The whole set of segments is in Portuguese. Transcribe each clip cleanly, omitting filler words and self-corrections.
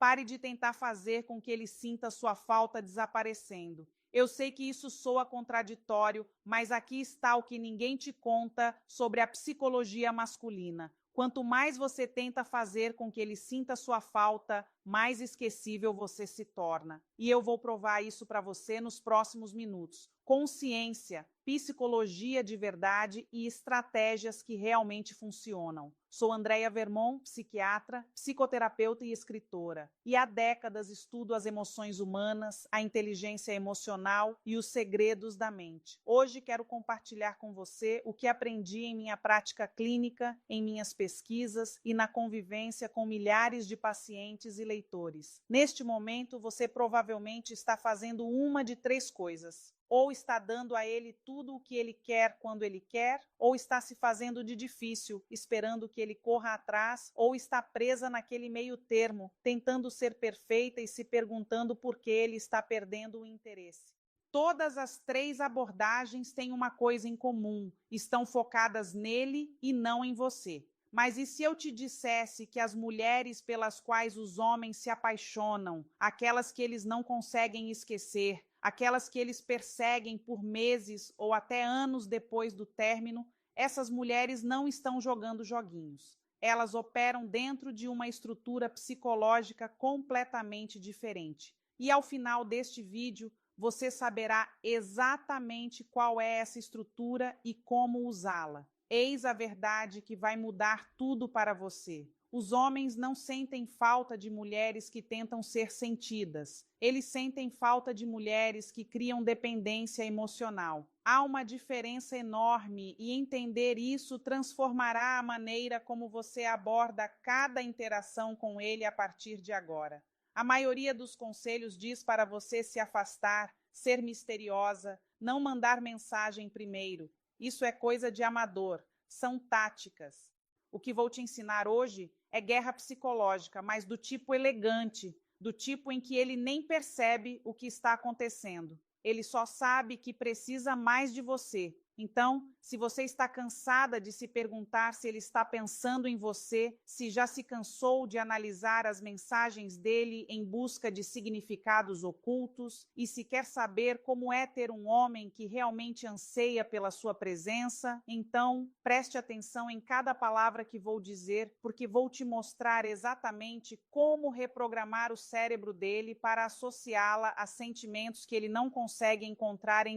Pare de tentar fazer com que ele sinta sua falta desaparecendo. Eu sei que isso soa contraditório, mas aqui está o que ninguém te conta sobre a psicologia masculina. Quanto mais você tenta fazer com que ele sinta sua falta, mais esquecível você se torna. E eu vou provar isso para você nos próximos minutos. Consciência, psicologia de verdade e estratégias que realmente funcionam. Sou Andréia Vermont, psiquiatra, psicoterapeuta e escritora. E há décadas estudo as emoções humanas, a inteligência emocional e os segredos da mente. Hoje quero compartilhar com você o que aprendi em minha prática clínica, em minhas pesquisas e na convivência com milhares de pacientes e leitores. Neste momento, você provavelmente está fazendo uma de três coisas. Ou está dando a ele tudo o que ele quer quando ele quer, ou está se fazendo de difícil, esperando que ele corra atrás, ou está presa naquele meio termo, tentando ser perfeita e se perguntando por que ele está perdendo o interesse. Todas as três abordagens têm uma coisa em comum: estão focadas nele e não em você. Mas e se eu te dissesse que as mulheres pelas quais os homens se apaixonam, aquelas que eles não conseguem esquecer, aquelas que eles perseguem por meses ou até anos depois do término, essas mulheres não estão jogando joguinhos. Elas operam dentro de uma estrutura psicológica completamente diferente. E ao final deste vídeo, você saberá exatamente qual é essa estrutura e como usá-la. Eis a verdade que vai mudar tudo para você. Os homens não sentem falta de mulheres que tentam ser sentidas. Eles sentem falta de mulheres que criam dependência emocional. Há uma diferença enorme e entender isso transformará a maneira como você aborda cada interação com ele a partir de agora. A maioria dos conselhos diz para você se afastar, ser misteriosa, não mandar mensagem primeiro. Isso é coisa de amador, são táticas. O que vou te ensinar hoje é guerra psicológica, mas do tipo elegante, do tipo em que ele nem percebe o que está acontecendo. Ele só sabe que precisa mais de você. Então, se você está cansada de se perguntar se ele está pensando em você, se já se cansou de analisar as mensagens dele em busca de significados ocultos e se quer saber como é ter um homem que realmente anseia pela sua presença, então preste atenção em cada palavra que vou dizer, porque vou te mostrar exatamente como reprogramar o cérebro dele para associá-la a sentimentos que ele não consegue encontrar em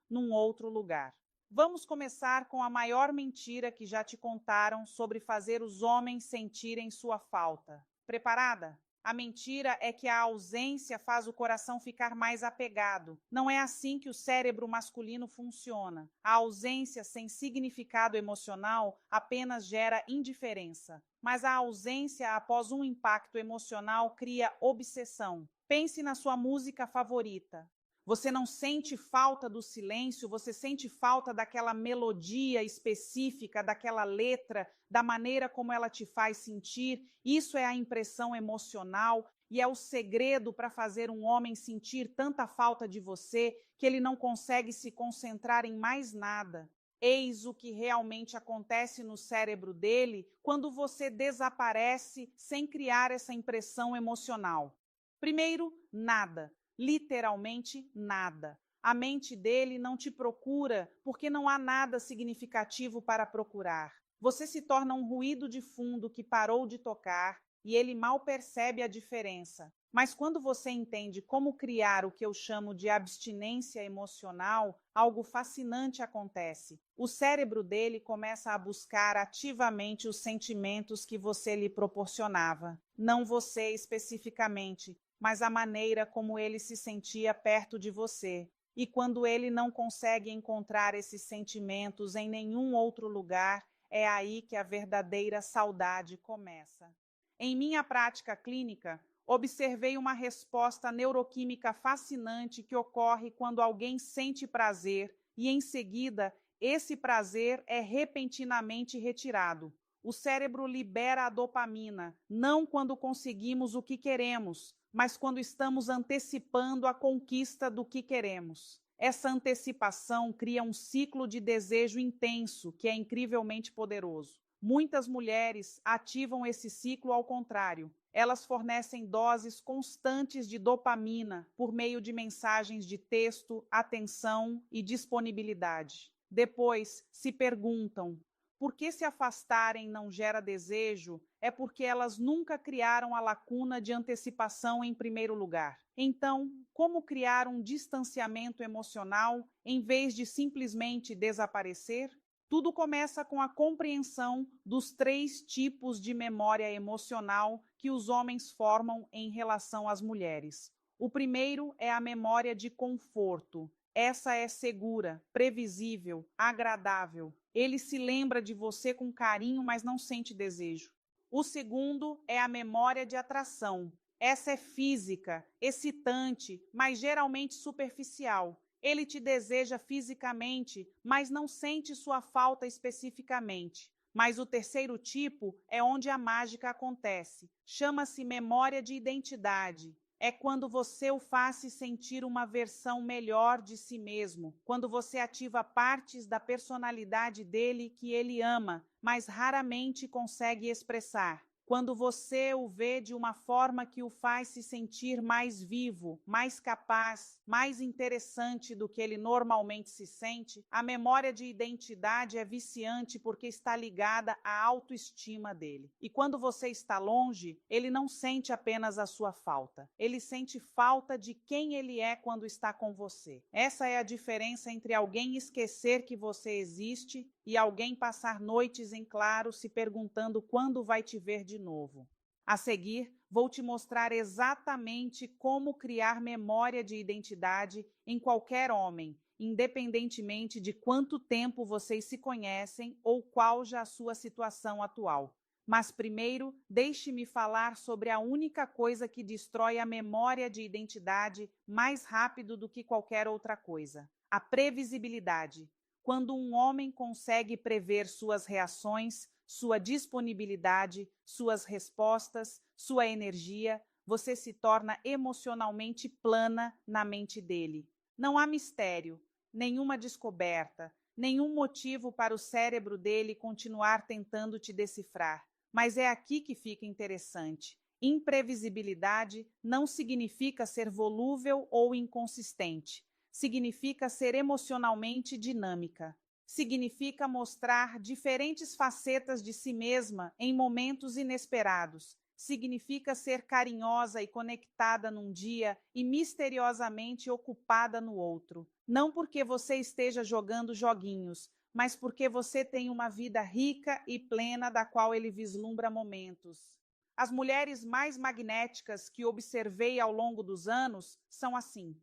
num outro lugar. Vamos começar com a maior mentira que já te contaram sobre fazer os homens sentirem sua falta. Preparada? A mentira é que a ausência faz o coração ficar mais apegado. Não é assim que o cérebro masculino funciona. A ausência sem significado emocional apenas gera indiferença. Mas a ausência após um impacto emocional cria obsessão. Pense na sua música favorita. Você não sente falta do silêncio, você sente falta daquela melodia específica, daquela letra, da maneira como ela te faz sentir. Isso é a impressão emocional e é o segredo para fazer um homem sentir tanta falta de você que ele não consegue se concentrar em mais nada. Eis o que realmente acontece no cérebro dele quando você desaparece sem criar essa impressão emocional. Primeiro, nada. Literalmente nada. A mente dele não te procura porque não há nada significativo para procurar. Você se torna um ruído de fundo que parou de tocar e ele mal percebe a diferença. Mas quando você entende como criar o que eu chamo de abstinência emocional, algo fascinante acontece. O cérebro dele começa a buscar ativamente os sentimentos que você lhe proporcionava. Não você especificamente, mas a maneira como ele se sentia perto de você. E quando ele não consegue encontrar esses sentimentos em nenhum outro lugar, é aí que a verdadeira saudade começa. Em minha prática clínica, observei uma resposta neuroquímica fascinante que ocorre quando alguém sente prazer e, em seguida, esse prazer é repentinamente retirado. O cérebro libera a dopamina, não quando conseguimos o que queremos, mas quando estamos antecipando a conquista do que queremos. Essa antecipação cria um ciclo de desejo intenso que é incrivelmente poderoso. Muitas mulheres ativam esse ciclo ao contrário. Elas fornecem doses constantes de dopamina por meio de mensagens de texto, atenção e disponibilidade. Depois se perguntam: por que se afastarem não gera desejo? É porque elas nunca criaram a lacuna de antecipação em primeiro lugar. Então, como criar um distanciamento emocional em vez de simplesmente desaparecer? Tudo começa com a compreensão dos 3 tipos de memória emocional que os homens formam em relação às mulheres. O primeiro é a memória de conforto. Essa é segura, previsível, agradável. Ele se lembra de você com carinho, mas não sente desejo. O segundo é a memória de atração. Essa é física, excitante, mas geralmente superficial. Ele te deseja fisicamente, mas não sente sua falta especificamente. Mas o terceiro tipo é onde a mágica acontece. Chama-se memória de identidade. É quando você o faz se sentir uma versão melhor de si mesmo, quando você ativa partes da personalidade dele que ele ama, mas raramente consegue expressar. Quando você o vê de uma forma que o faz se sentir mais vivo, mais capaz, mais interessante do que ele normalmente se sente, a memória de identidade é viciante porque está ligada à autoestima dele. E quando você está longe, ele não sente apenas a sua falta, ele sente falta de quem ele é quando está com você. Essa é a diferença entre alguém esquecer que você existe e alguém passar noites em claro se perguntando quando vai te ver de novo. A seguir, vou te mostrar exatamente como criar memória de identidade em qualquer homem, independentemente de quanto tempo vocês se conhecem ou qual já a sua situação atual. Mas primeiro, deixe-me falar sobre a única coisa que destrói a memória de identidade mais rápido do que qualquer outra coisa: a previsibilidade. Quando um homem consegue prever suas reações, sua disponibilidade, suas respostas, sua energia, você se torna emocionalmente plana na mente dele. Não há mistério, nenhuma descoberta, nenhum motivo para o cérebro dele continuar tentando te decifrar. Mas é aqui que fica interessante. Imprevisibilidade não significa ser volúvel ou inconsistente. Significa ser emocionalmente dinâmica. Significa mostrar diferentes facetas de si mesma em momentos inesperados. Significa ser carinhosa e conectada num dia e misteriosamente ocupada no outro. Não porque você esteja jogando joguinhos, mas porque você tem uma vida rica e plena da qual ele vislumbra momentos. As mulheres mais magnéticas que observei ao longo dos anos são assim.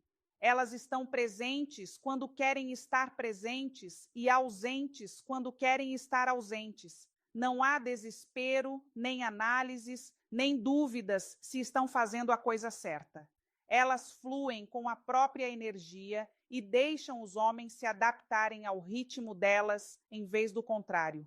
Elas estão presentes quando querem estar presentes e ausentes quando querem estar ausentes. Não há desespero, nem análises, nem dúvidas se estão fazendo a coisa certa. Elas fluem com a própria energia e deixam os homens se adaptarem ao ritmo delas em vez do contrário.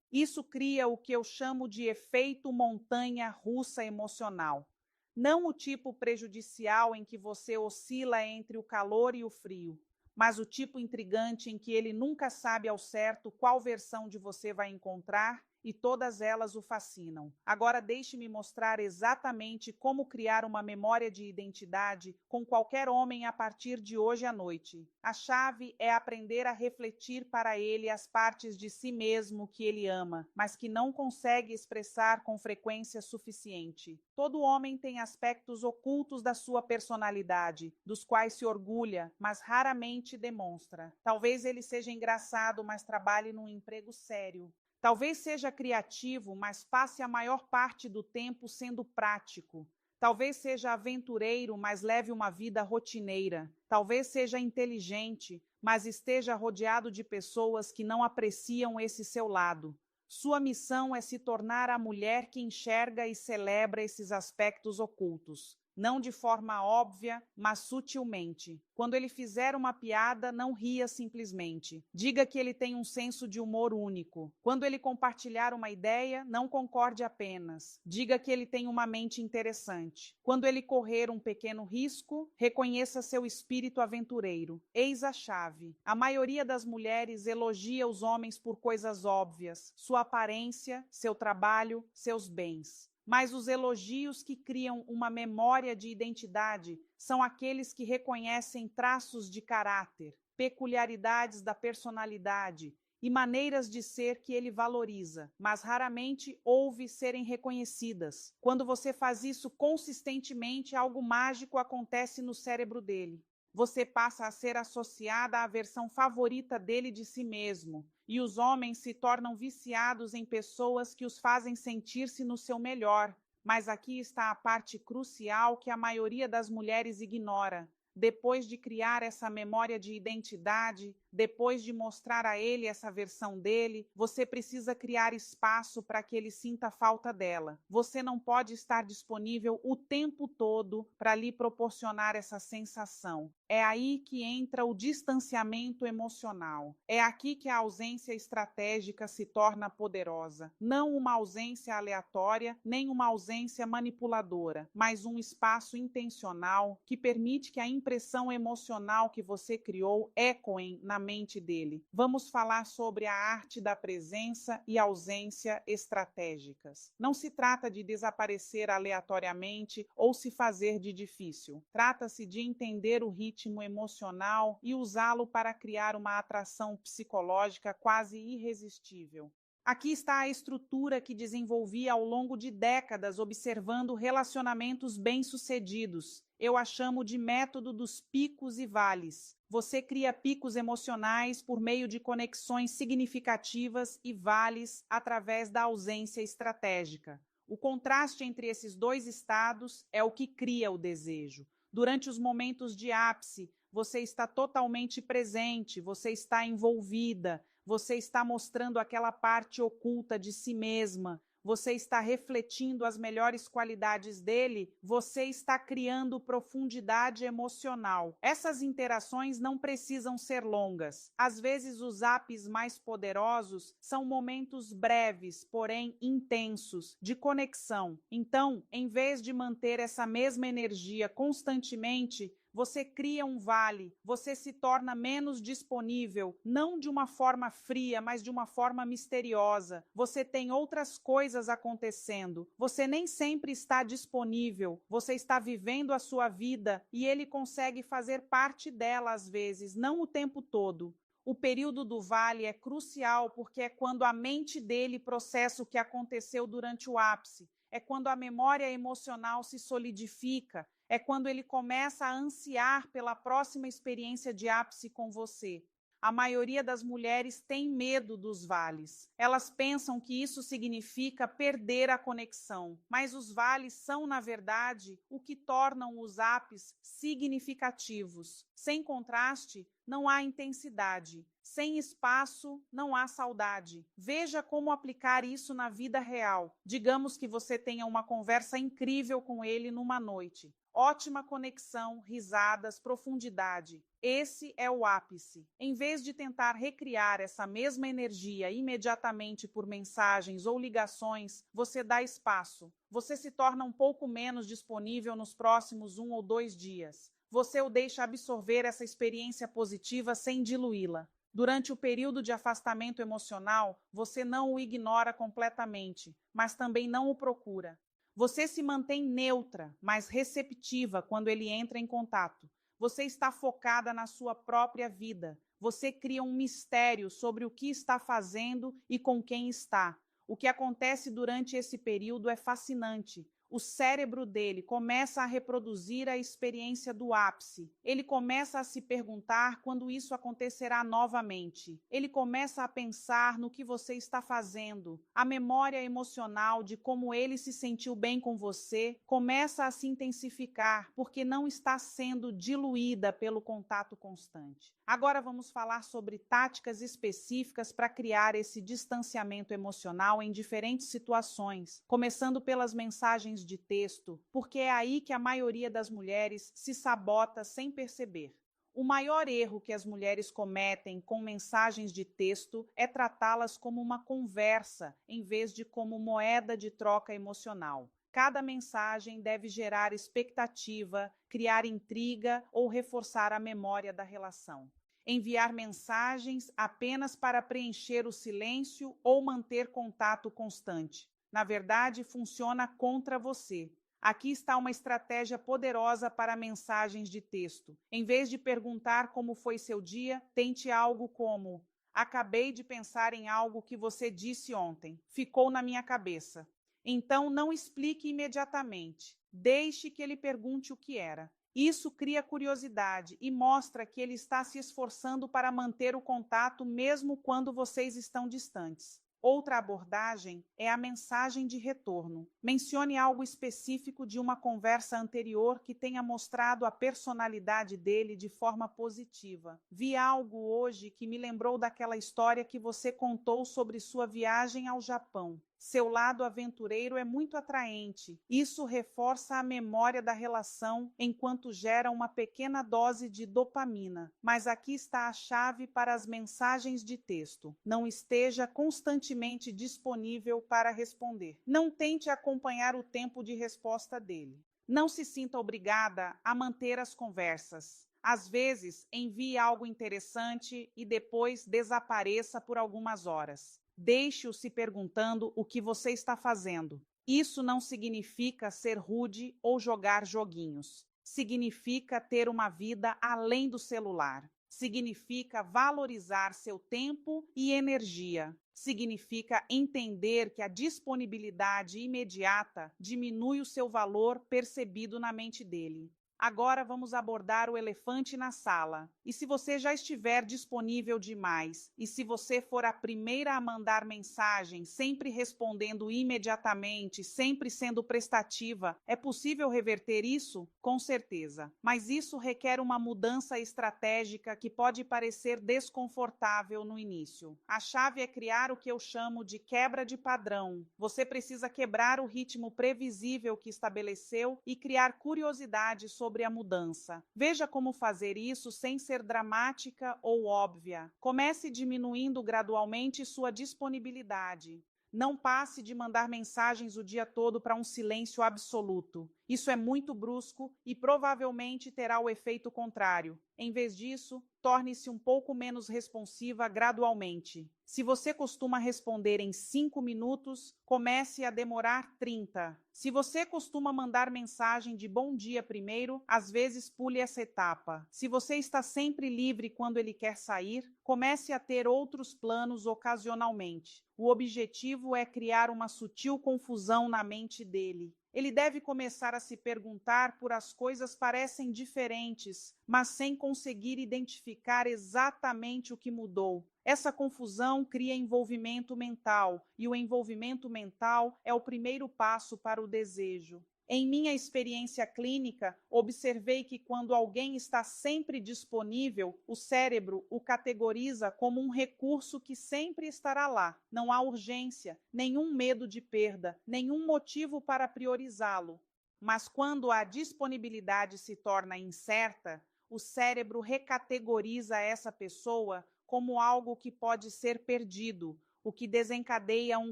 Isso cria o que eu chamo de efeito montanha-russa emocional. Não o tipo prejudicial em que você oscila entre o calor e o frio, mas o tipo intrigante em que ele nunca sabe ao certo qual versão de você vai encontrar e todas elas o fascinam. Agora deixe-me mostrar exatamente como criar uma memória de identidade com qualquer homem a partir de hoje à noite. A chave é aprender a refletir para ele as partes de si mesmo que ele ama, mas que não consegue expressar com frequência suficiente. Todo homem tem aspectos ocultos da sua personalidade, dos quais se orgulha, mas raramente demonstra. Talvez ele seja engraçado, mas trabalhe num emprego sério. Talvez seja criativo, mas passe a maior parte do tempo sendo prático. Talvez seja aventureiro, mas leve uma vida rotineira. Talvez seja inteligente, mas esteja rodeado de pessoas que não apreciam esse seu lado. Sua missão é se tornar a mulher que enxerga e celebra esses aspectos ocultos. não de forma óbvia, mas sutilmente. Quando ele fizer uma piada, não ria simplesmente. Diga que ele tem um senso de humor único. Quando ele compartilhar uma ideia, não concorde apenas. Diga que ele tem uma mente interessante. Quando ele correr um pequeno risco, reconheça seu espírito aventureiro. Eis a chave. A maioria das mulheres elogia os homens por coisas óbvias, sua aparência, seu trabalho, seus bens. Mas os elogios que criam uma memória de identidade são aqueles que reconhecem traços de caráter, peculiaridades da personalidade e maneiras de ser que ele valoriza, mas raramente ouve serem reconhecidas. Quando você faz isso consistentemente, algo mágico acontece no cérebro dele. Você passa a ser associada à versão favorita dele de si mesmo, e os homens se tornam viciados em pessoas que os fazem sentir-se no seu melhor. Mas aqui está a parte crucial que a maioria das mulheres ignora. Depois de criar essa memória de identidade, depois de mostrar a ele essa versão dele, você precisa criar espaço para que ele sinta falta dela. Você não pode estar disponível o tempo todo para lhe proporcionar essa sensação. É aí que entra o distanciamento emocional. É aqui que a ausência estratégica se torna poderosa. Não uma ausência aleatória, nem uma ausência manipuladora, mas um espaço intencional que permite que a impressão emocional que você criou ecoem na mente dele. Vamos falar sobre a arte da presença e ausência estratégicas. Não se trata de desaparecer aleatoriamente ou se fazer de difícil. Trata-se de entender o ritmo emocional e usá-lo para criar uma atração psicológica quase irresistível. Aqui está a estrutura que desenvolvi ao longo de décadas observando relacionamentos bem-sucedidos. Eu a chamo de método dos picos e vales. Você cria picos emocionais por meio de conexões significativas e vales através da ausência estratégica. O contraste entre esses dois estados é o que cria o desejo. Durante os momentos de ápice, você está totalmente presente, você está envolvida, você está mostrando aquela parte oculta de si mesma, você está refletindo as melhores qualidades dele, você está criando profundidade emocional. Essas interações não precisam ser longas. Às vezes, os apps mais poderosos são momentos breves, porém intensos, de conexão. Então, em vez de manter essa mesma energia constantemente, você cria um vale, você se torna menos disponível, não de uma forma fria, mas de uma forma misteriosa. Você tem outras coisas acontecendo, você nem sempre está disponível, você está vivendo a sua vida e ele consegue fazer parte dela às vezes, não o tempo todo. O período do vale é crucial porque é quando a mente dele processa o que aconteceu durante o ápice, é quando a memória emocional se solidifica, é quando ele começa a ansiar pela próxima experiência de ápice com você. A maioria das mulheres tem medo dos vales. Elas pensam que isso significa perder a conexão, mas os vales são, na verdade, o que tornam os ápices significativos. Sem contraste, não há intensidade. Sem espaço, não há saudade. Veja como aplicar isso na vida real. Digamos que você tenha uma conversa incrível com ele numa noite. Ótima conexão, risadas, profundidade. Esse é o ápice. Em vez de tentar recriar essa mesma energia imediatamente por mensagens ou ligações, você dá espaço. Você se torna um pouco menos disponível nos próximos 1 ou 2 dias. Você o deixa absorver essa experiência positiva sem diluí-la. Durante o período de afastamento emocional, você não o ignora completamente, mas também não o procura. Você se mantém neutra, mas receptiva quando ele entra em contato. Você está focada na sua própria vida. Você cria um mistério sobre o que está fazendo e com quem está. O que acontece durante esse período é fascinante. O cérebro dele começa a reproduzir a experiência do ápice. Ele começa a se perguntar quando isso acontecerá novamente. Ele começa a pensar no que você está fazendo. A memória emocional de como ele se sentiu bem com você começa a se intensificar porque não está sendo diluída pelo contato constante. Agora vamos falar sobre táticas específicas para criar esse distanciamento emocional em diferentes situações, começando pelas mensagens mensagens de texto, porque é aí que a maioria das mulheres se sabota sem perceber. O maior erro que as mulheres cometem com mensagens de texto é tratá-las como uma conversa, em vez de como moeda de troca emocional. Cada mensagem deve gerar expectativa, criar intriga ou reforçar a memória da relação. Enviar mensagens apenas para preencher o silêncio ou manter contato constante. Na verdade, funciona contra você. Aqui está uma estratégia poderosa para mensagens de texto. Em vez de perguntar como foi seu dia, tente algo como: acabei de pensar em algo que você disse ontem. Ficou na minha cabeça. Então, não explique imediatamente. Deixe que ele pergunte o que era. Isso cria curiosidade e mostra que ele está se esforçando para manter o contato mesmo quando vocês estão distantes. Outra abordagem é a mensagem de retorno. Mencione algo específico de uma conversa anterior que tenha mostrado a personalidade dele de forma positiva. Vi algo hoje que me lembrou daquela história que você contou sobre sua viagem ao Japão. Seu lado aventureiro é muito atraente. Isso reforça a memória da relação enquanto gera uma pequena dose de dopamina. Mas aqui está a chave para as mensagens de texto. Não esteja constantemente disponível para responder. Não tente acompanhar o tempo de resposta dele. Não se sinta obrigada a manter as conversas. Às vezes, envie algo interessante e depois desapareça por algumas horas. Deixe-o se perguntando o que você está fazendo. Isso não significa ser rude ou jogar joguinhos. Significa ter uma vida além do celular. Significa valorizar seu tempo e energia. Significa entender que a disponibilidade imediata diminui o seu valor percebido na mente dele. Agora vamos abordar o elefante na sala. E se você já estiver disponível demais, e se você for a primeira a mandar mensagem, sempre respondendo imediatamente, sempre sendo prestativa, é possível reverter isso? Com certeza. Mas isso requer uma mudança estratégica que pode parecer desconfortável no início. A chave é criar o que eu chamo de quebra de padrão. Você precisa quebrar o ritmo previsível que estabeleceu e criar curiosidade sobre a mudança. Veja como fazer isso sem ser dramática ou óbvia. Comece diminuindo gradualmente sua disponibilidade. Não passe de mandar mensagens o dia todo para um silêncio absoluto. Isso é muito brusco e provavelmente terá o efeito contrário. Em vez disso, torne-se um pouco menos responsiva gradualmente. Se você costuma responder em 5 minutos, comece a demorar 30. Se você costuma mandar mensagem de bom dia primeiro, às vezes pule essa etapa. Se você está sempre livre quando ele quer sair, comece a ter outros planos ocasionalmente. O objetivo é criar uma sutil confusão na mente dele. Ele deve começar a se perguntar por as coisas parecem diferentes, mas sem conseguir identificar exatamente o que mudou. Essa confusão cria envolvimento mental, e o envolvimento mental é o primeiro passo para o desejo. Em minha experiência clínica, observei que quando alguém está sempre disponível, o cérebro o categoriza como um recurso que sempre estará lá. Não há urgência, nenhum medo de perda, nenhum motivo para priorizá-lo. Mas quando a disponibilidade se torna incerta, o cérebro recategoriza essa pessoa como algo que pode ser perdido, o que desencadeia um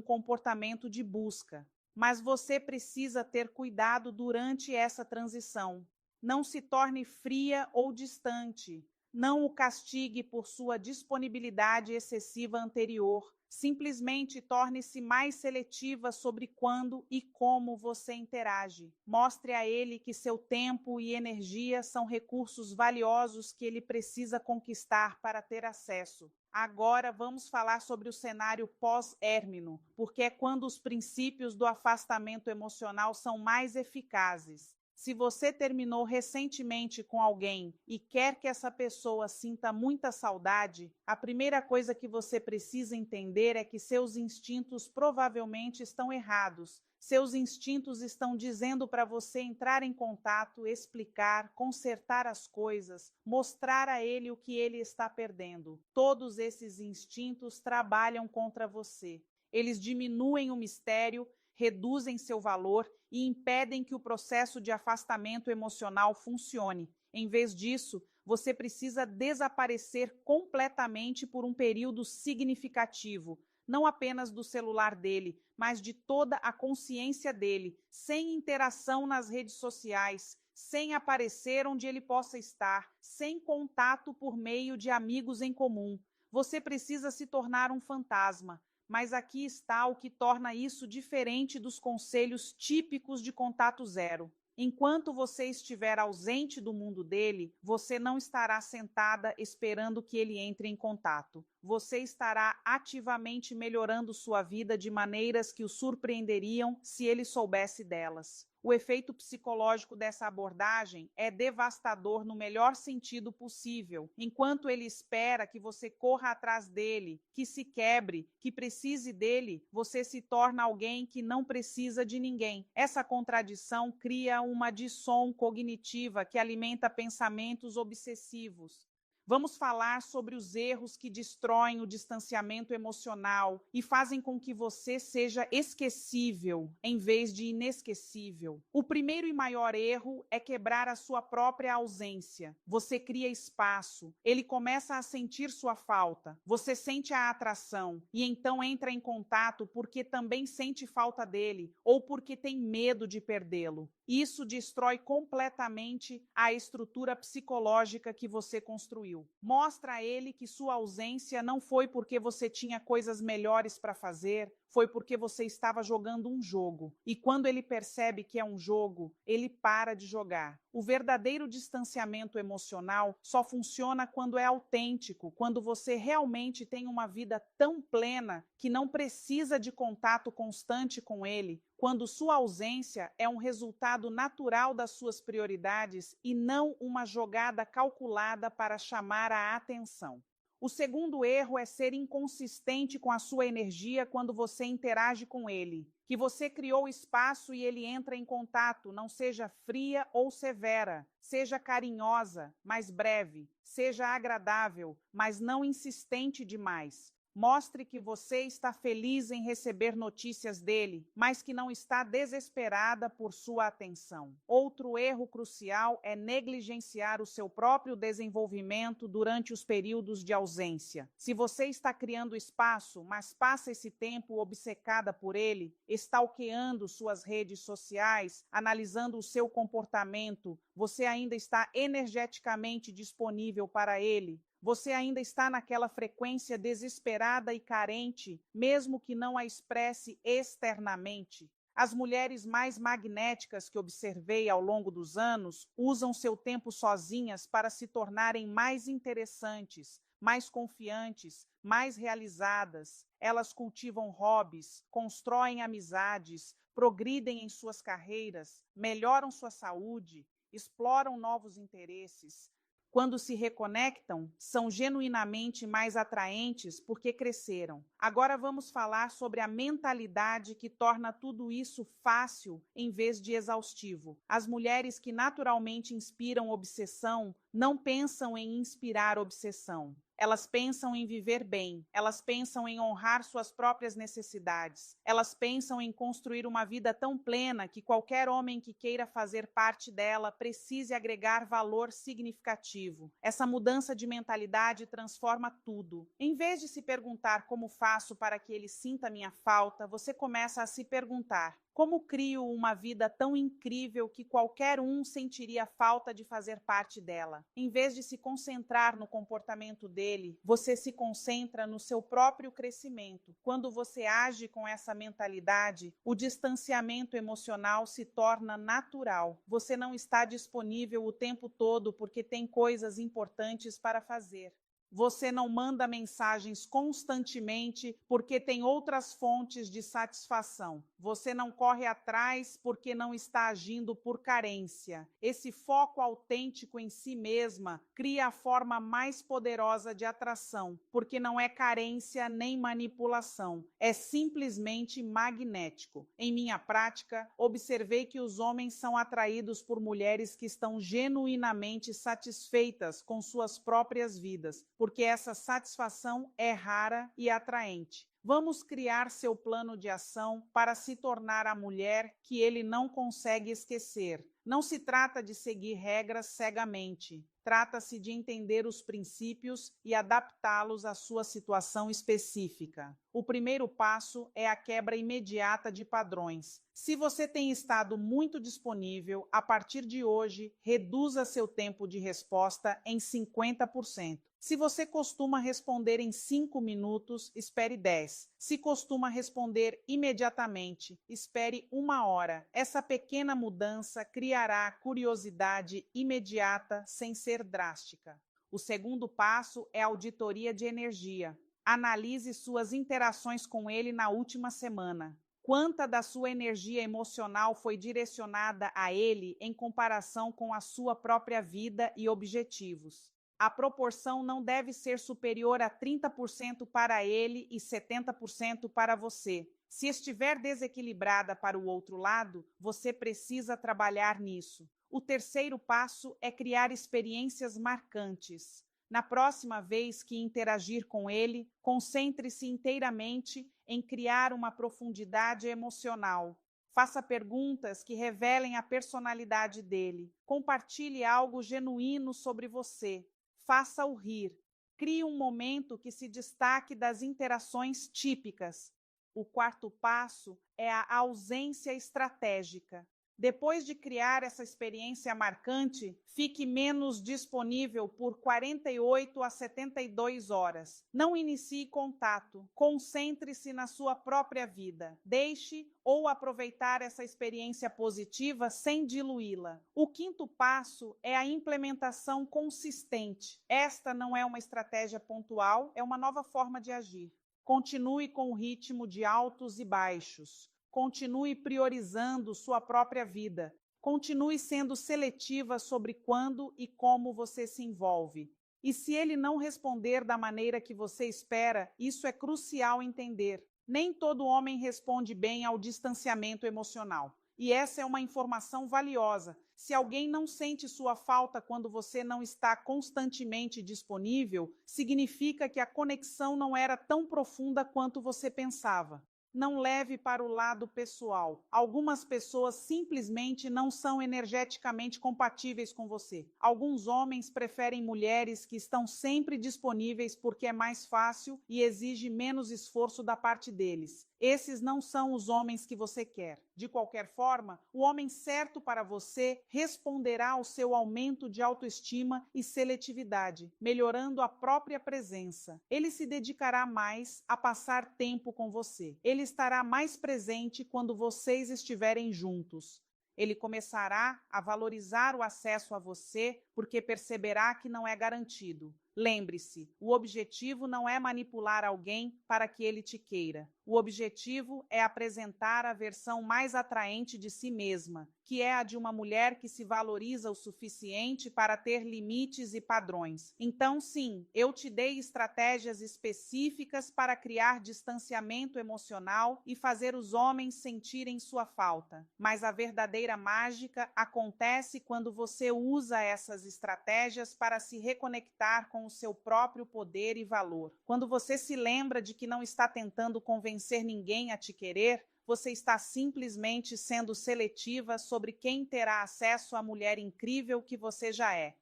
comportamento de busca. Mas você precisa ter cuidado durante essa transição. Não se torne fria ou distante. Não o castigue por sua disponibilidade excessiva anterior. Simplesmente torne-se mais seletiva sobre quando e como você interage. Mostre a ele que seu tempo e energia são recursos valiosos que ele precisa conquistar para ter acesso. Agora vamos falar sobre o cenário pós-érmino, porque é quando os princípios do afastamento emocional são mais eficazes. Se você terminou recentemente com alguém e quer que essa pessoa sinta muita saudade, a primeira coisa que você precisa entender é que seus instintos provavelmente estão errados. Seus instintos estão dizendo para você entrar em contato, explicar, consertar as coisas, mostrar a ele o que ele está perdendo. Todos esses instintos trabalham contra você. Eles diminuem o mistério, reduzem seu valor e impedem que o processo de afastamento emocional funcione. Em vez disso, você precisa desaparecer completamente por um período significativo, não apenas do celular dele, mas de toda a consciência dele, sem interação nas redes sociais, sem aparecer onde ele possa estar, sem contato por meio de amigos em comum. Você precisa se tornar um fantasma. Mas aqui está o que torna isso diferente dos conselhos típicos de contato zero. Enquanto você estiver ausente do mundo dele, você não estará sentada esperando que ele entre em contato. Você estará ativamente melhorando sua vida de maneiras que o surpreenderiam se ele soubesse delas. O efeito psicológico dessa abordagem é devastador no melhor sentido possível. Enquanto ele espera que você corra atrás dele, que se quebre, que precise dele, você se torna alguém que não precisa de ninguém. Essa contradição cria uma dissom cognitiva que alimenta pensamentos obsessivos. Vamos falar sobre os erros que destroem o distanciamento emocional e fazem com que você seja esquecível em vez de inesquecível. O primeiro e maior erro é quebrar a sua própria ausência. Você cria espaço, ele começa a sentir sua falta, você sente a atração e então entra em contato porque também sente falta dele ou porque tem medo de perdê-lo. Isso destrói completamente a estrutura psicológica que você construiu. Mostra a ele que sua ausência não foi porque você tinha coisas melhores para fazer, foi porque você estava jogando um jogo. E quando ele percebe que é um jogo, ele para de jogar. O verdadeiro distanciamento emocional só funciona quando é autêntico, quando você realmente tem uma vida tão plena que não precisa de contato constante com ele, quando sua ausência é um resultado natural das suas prioridades e não uma jogada calculada para chamar a atenção. O segundo erro é ser inconsistente com a sua energia quando você interage com ele. Que você criou espaço e ele entra em contato, não seja fria ou severa. Seja carinhosa, mas breve. Seja agradável, mas não insistente demais. Mostre que você está feliz em receber notícias dele, mas que não está desesperada por sua atenção. Outro erro crucial é negligenciar o seu próprio desenvolvimento durante os períodos de ausência. Se você está criando espaço, mas passa esse tempo obcecada por ele, stalkeando suas redes sociais, analisando o seu comportamento, você ainda está energeticamente disponível para ele? Você ainda está naquela frequência desesperada e carente, mesmo que não a expresse externamente? As mulheres mais magnéticas que observei ao longo dos anos usam seu tempo sozinhas para se tornarem mais interessantes, mais confiantes, mais realizadas. Elas cultivam hobbies, constroem amizades, progridem em suas carreiras, melhoram sua saúde, exploram novos interesses. Quando se reconectam, são genuinamente mais atraentes porque cresceram. Agora vamos falar sobre a mentalidade que torna tudo isso fácil em vez de exaustivo. As mulheres que naturalmente inspiram obsessão não pensam em inspirar obsessão. Elas pensam em viver bem, elas pensam em honrar suas próprias necessidades, elas pensam em construir uma vida tão plena que qualquer homem que queira fazer parte dela precise agregar valor significativo. Essa mudança de mentalidade transforma tudo. Em vez de se perguntar como faço para que ele sinta minha falta, você começa a se perguntar: como crio uma vida tão incrível que qualquer um sentiria falta de fazer parte dela? Em vez de se concentrar no comportamento dele, você se concentra no seu próprio crescimento. Quando você age com essa mentalidade, o distanciamento emocional se torna natural. Você não está disponível o tempo todo porque tem coisas importantes para fazer. Você não manda mensagens constantemente porque tem outras fontes de satisfação. Você não corre atrás porque não está agindo por carência. Esse foco autêntico em si mesma cria a forma mais poderosa de atração, porque não é carência nem manipulação, é simplesmente magnético. Em minha prática, observei que os homens são atraídos por mulheres que estão genuinamente satisfeitas com suas próprias vidas, porque essa satisfação é rara e atraente. Vamos criar seu plano de ação para se tornar a mulher que ele não consegue esquecer. Não se trata de seguir regras cegamente. Trata-se de entender os princípios e adaptá-los à sua situação específica. O primeiro passo é a quebra imediata de padrões. Se você tem estado muito disponível, a partir de hoje, reduza seu tempo de resposta em 50%. Se você costuma responder em 5 minutos, espere 10. Se costuma responder imediatamente, espere 1 hora. Essa pequena mudança criará curiosidade imediata sem ser drástica. O segundo passo é a auditoria de energia. Analise suas interações com ele na última semana. Quanta da sua energia emocional foi direcionada a ele em comparação com a sua própria vida e objetivos? A proporção não deve ser superior a 30% para ele e 70% para você. Se estiver desequilibrada para o outro lado, você precisa trabalhar nisso. O terceiro passo é criar experiências marcantes. Na próxima vez que interagir com ele, concentre-se inteiramente em criar uma profundidade emocional. Faça perguntas que revelem a personalidade dele. Compartilhe algo genuíno sobre você. Faça-o rir. Crie um momento que se destaque das interações típicas. O quarto passo é a ausência estratégica. Depois de criar essa experiência marcante, fique menos disponível por 48 a 72 horas. Não inicie contato. Concentre-se na sua própria vida. Deixe ou aproveitar essa experiência positiva sem diluí-la. O quinto passo é a implementação consistente. Esta não é uma estratégia pontual, é uma nova forma de agir. Continue com o ritmo de altos e baixos. Continue priorizando sua própria vida. Continue sendo seletiva sobre quando e como você se envolve. E se ele não responder da maneira que você espera, isso é crucial entender. Nem todo homem responde bem ao distanciamento emocional. E essa é uma informação valiosa. Se alguém não sente sua falta quando você não está constantemente disponível, significa que a conexão não era tão profunda quanto você pensava. Não leve para o lado pessoal. Algumas pessoas simplesmente não são energeticamente compatíveis com você. Alguns homens preferem mulheres que estão sempre disponíveis porque é mais fácil e exige menos esforço da parte deles. Esses não são os homens que você quer. De qualquer forma, o homem certo para você responderá ao seu aumento de autoestima e seletividade, melhorando a própria presença. Ele se dedicará mais a passar tempo com você. Ele estará mais presente quando vocês estiverem juntos. Ele começará a valorizar o acesso a você porque perceberá que não é garantido. Lembre-se, o objetivo não é manipular alguém para que ele te queira. O objetivo é apresentar a versão mais atraente de si mesma, que é a de uma mulher que se valoriza o suficiente para ter limites e padrões. Então, sim, eu te dei estratégias específicas para criar distanciamento emocional e fazer os homens sentirem sua falta. Mas a verdadeira mágica acontece quando você usa essas estratégias para se reconectar com o seu próprio poder e valor. Quando você se lembra de que não está tentando convencer ninguém a te querer, você está simplesmente sendo seletiva sobre quem terá acesso à mulher incrível que você já é.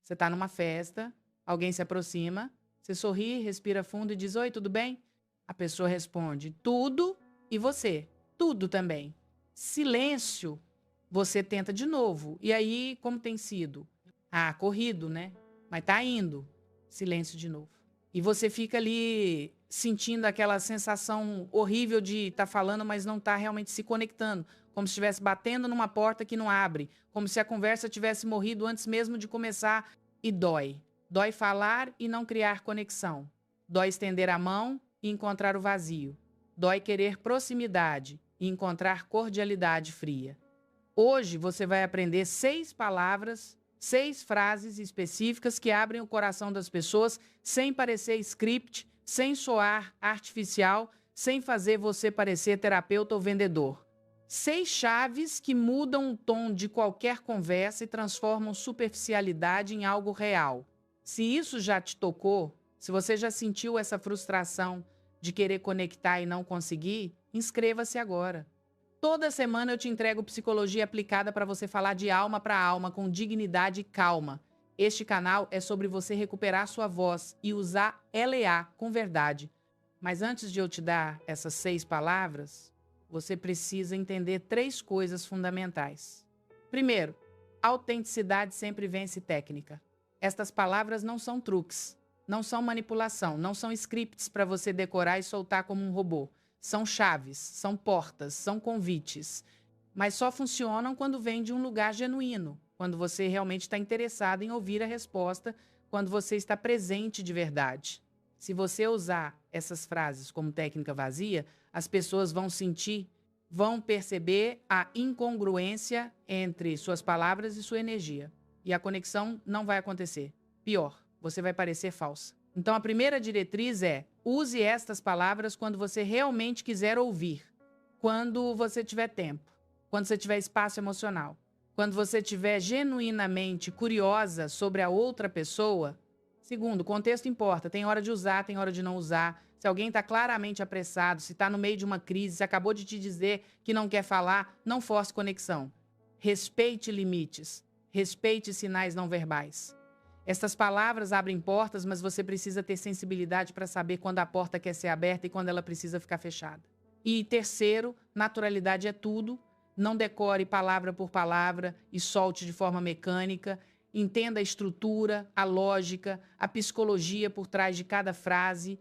Você está numa festa, alguém se aproxima, você sorri, respira fundo e diz: "Oi, tudo bem?" A pessoa responde: "Tudo", e você: "Tudo também." Silêncio. Você tenta de novo. E aí, como tem sido? Ah, corrido, né? Mas tá indo. Silêncio de novo. E você fica ali sentindo aquela sensação horrível de estar falando, mas não estar realmente se conectando. Como se estivesse batendo numa porta que não abre. Como se a conversa tivesse morrido antes mesmo de começar. E dói. Dói falar e não criar conexão. Dói estender a mão e encontrar o vazio. Dói querer proximidade e encontrar cordialidade fria. Hoje você vai aprender 6 palavras, 6 frases específicas que abrem o coração das pessoas sem parecer script, sem soar artificial, sem fazer você parecer terapeuta ou vendedor. 6 chaves que mudam o tom de qualquer conversa e transformam superficialidade em algo real. Se isso já te tocou, se você já sentiu essa frustração de querer conectar e não conseguir, inscreva-se agora. Toda semana eu te entrego psicologia aplicada para você falar de alma para alma, com dignidade e calma. Este canal é sobre você recuperar sua voz e usar LEA com verdade. Mas antes de eu te dar essas 6 palavras, você precisa entender 3 coisas fundamentais. Primeiro, autenticidade sempre vence técnica. Estas palavras não são truques, não são manipulação, não são scripts para você decorar e soltar como um robô. São chaves, são portas, são convites. Mas só funcionam quando vem de um lugar genuíno, quando você realmente está interessado em ouvir a resposta, quando você está presente de verdade. Se você usar essas frases como técnica vazia, as pessoas vão sentir, vão perceber a incongruência entre suas palavras e sua energia. E a conexão não vai acontecer. Pior, você vai parecer falsa. Então, a primeira diretriz é: use estas palavras quando você realmente quiser ouvir, quando você tiver tempo, quando você tiver espaço emocional, quando você estiver genuinamente curiosa sobre a outra pessoa. Segundo, o contexto importa. Tem hora de usar, tem hora de não usar. Se alguém está claramente apressado, se está no meio de uma crise, se acabou de te dizer que não quer falar, não force conexão. Respeite limites. Respeite sinais não verbais. Estas palavras abrem portas, mas você precisa ter sensibilidade para saber quando a porta quer ser aberta e quando ela precisa ficar fechada. E terceiro, naturalidade é tudo. Não decore palavra por palavra e solte de forma mecânica. Entenda a estrutura, a lógica, a psicologia por trás de cada frase.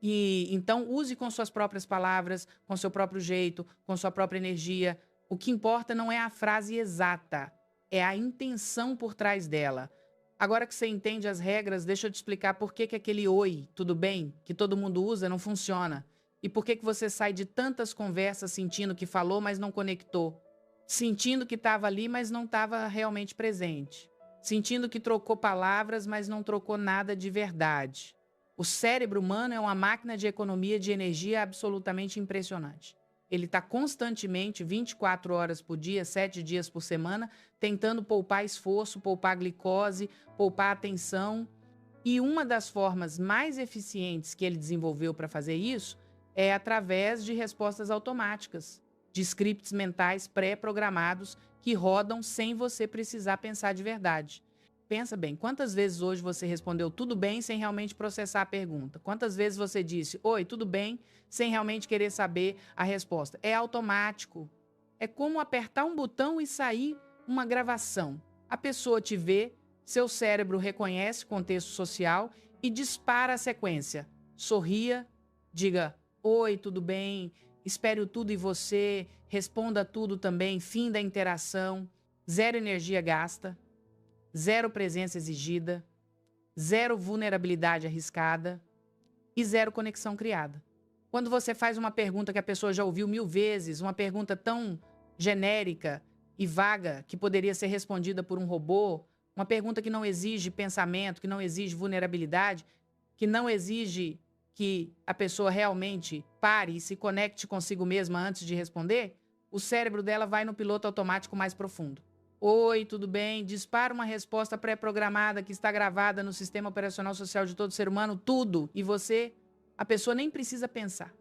E então use com suas próprias palavras, com seu próprio jeito, com sua própria energia. O que importa não é a frase exata, é a intenção por trás dela. Agora que você entende as regras, deixa eu te explicar por que aquele oi, tudo bem, que todo mundo usa, não funciona. E por que você sai de tantas conversas sentindo que falou, mas não conectou. Sentindo que estava ali, mas não estava realmente presente. Sentindo que trocou palavras, mas não trocou nada de verdade. O cérebro humano é uma máquina de economia de energia absolutamente impressionante. Ele está constantemente, 24 horas por dia, 7 dias por semana, tentando poupar esforço, poupar glicose, poupar atenção. E uma das formas mais eficientes que ele desenvolveu para fazer isso é através de respostas automáticas, de scripts mentais pré-programados que rodam sem você precisar pensar de verdade. Pensa bem, quantas vezes hoje você respondeu tudo bem sem realmente processar a pergunta? Quantas vezes você disse oi, tudo bem, sem realmente querer saber a resposta? É automático. É como apertar um botão e sair uma gravação. A pessoa te vê, seu cérebro reconhece o contexto social e dispara a sequência. Sorria, diga oi, tudo bem, espere tudo em você, responda tudo também, fim da interação, 0 energia gasta. 0 presença exigida, 0 vulnerabilidade arriscada e 0 conexão criada. Quando você faz uma pergunta que a pessoa já ouviu 1000 vezes, uma pergunta tão genérica e vaga que poderia ser respondida por um robô, uma pergunta que não exige pensamento, que não exige vulnerabilidade, que não exige que a pessoa realmente pare e se conecte consigo mesma antes de responder, o cérebro dela vai no piloto automático mais profundo. Oi, tudo bem? Dispara uma resposta pré-programada que está gravada no sistema operacional social de todo ser humano, tudo. E você, a pessoa nem precisa pensar,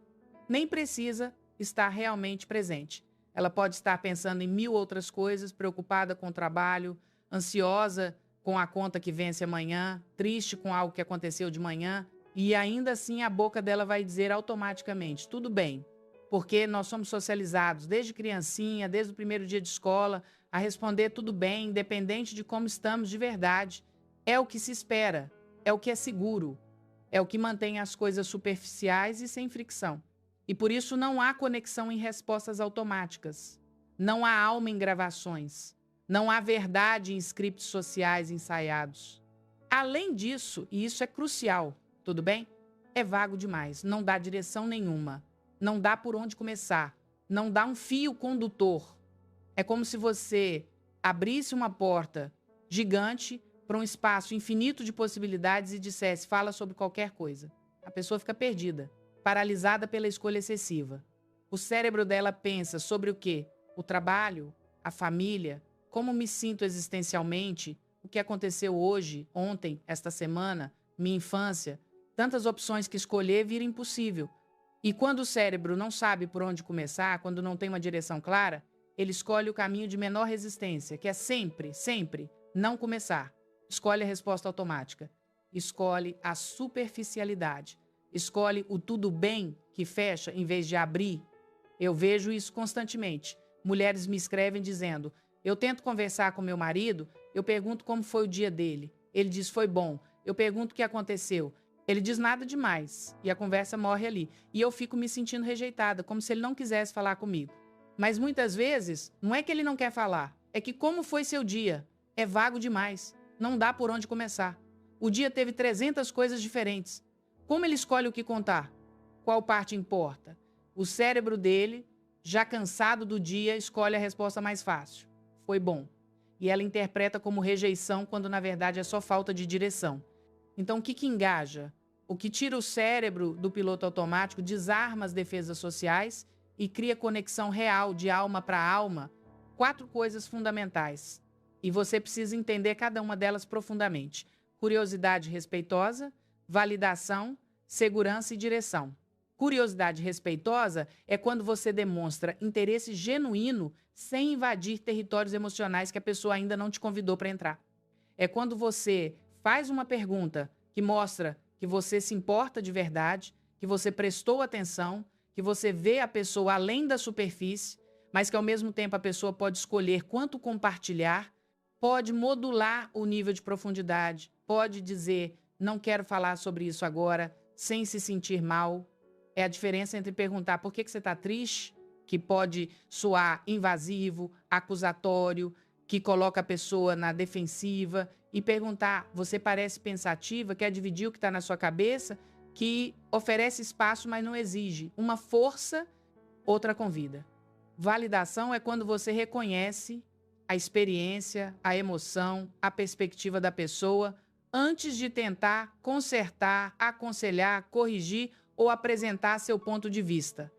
nem precisa estar realmente presente. Ela pode estar pensando em 1000 outras coisas, preocupada com o trabalho, ansiosa com a conta que vence amanhã, triste com algo que aconteceu de manhã, e ainda assim a boca dela vai dizer automaticamente, tudo bem. Porque nós somos socializados desde criancinha, desde o primeiro dia de escola, a responder tudo bem, independente de como estamos de verdade. É o que se espera, é o que é seguro, é o que mantém as coisas superficiais e sem fricção. E por isso não há conexão em respostas automáticas, não há alma em gravações, não há verdade em scripts sociais ensaiados. Além disso, e isso é crucial, tudo bem? É vago demais, não dá direção nenhuma. Não dá por onde começar. Não dá um fio condutor. É como se você abrisse uma porta gigante para um espaço infinito de possibilidades e dissesse, fala sobre qualquer coisa. A pessoa fica perdida, paralisada pela escolha excessiva. O cérebro dela pensa sobre o quê? O trabalho, a família, como me sinto existencialmente, o que aconteceu hoje, ontem, esta semana, minha infância. Tantas opções que escolher vira impossível. E quando o cérebro não sabe por onde começar, quando não tem uma direção clara, ele escolhe o caminho de menor resistência, que é sempre, sempre não começar. Escolhe a resposta automática. Escolhe a superficialidade. Escolhe o tudo bem que fecha em vez de abrir. Eu vejo isso constantemente. Mulheres me escrevem dizendo: eu tento conversar com meu marido, eu pergunto como foi o dia dele. Ele diz: foi bom. Eu pergunto o que aconteceu. Ele diz nada demais e a conversa morre ali. E eu fico me sentindo rejeitada, como se ele não quisesse falar comigo. Mas muitas vezes, não é que ele não quer falar, é que como foi seu dia? É vago demais, não dá por onde começar. O dia teve 300 coisas diferentes. Como ele escolhe o que contar? Qual parte importa? O cérebro dele, já cansado do dia, escolhe a resposta mais fácil. Foi bom. E ela interpreta como rejeição, quando na verdade é só falta de direção. Então, o que engaja? O que tira o cérebro do piloto automático, desarma as defesas sociais e cria conexão real, de alma para alma. 4 coisas fundamentais. E você precisa entender cada uma delas profundamente. Curiosidade respeitosa, validação, segurança e direção. Curiosidade respeitosa é quando você demonstra interesse genuíno sem invadir territórios emocionais que a pessoa ainda não te convidou para entrar. É quando você faz uma pergunta que mostra que você se importa de verdade, que você prestou atenção, que você vê a pessoa além da superfície, mas que ao mesmo tempo a pessoa pode escolher quanto compartilhar, pode modular o nível de profundidade, pode dizer: não quero falar sobre isso agora, sem se sentir mal. É a diferença entre perguntar por que você está triste, que pode soar invasivo, acusatório, que coloca a pessoa na defensiva, e perguntar: você parece pensativa, quer dividir o que está na sua cabeça, que oferece espaço, mas não exige. Uma força, outra convida. Validação é quando você reconhece a experiência, a emoção, a perspectiva da pessoa, antes de tentar consertar, aconselhar, corrigir ou apresentar seu ponto de vista.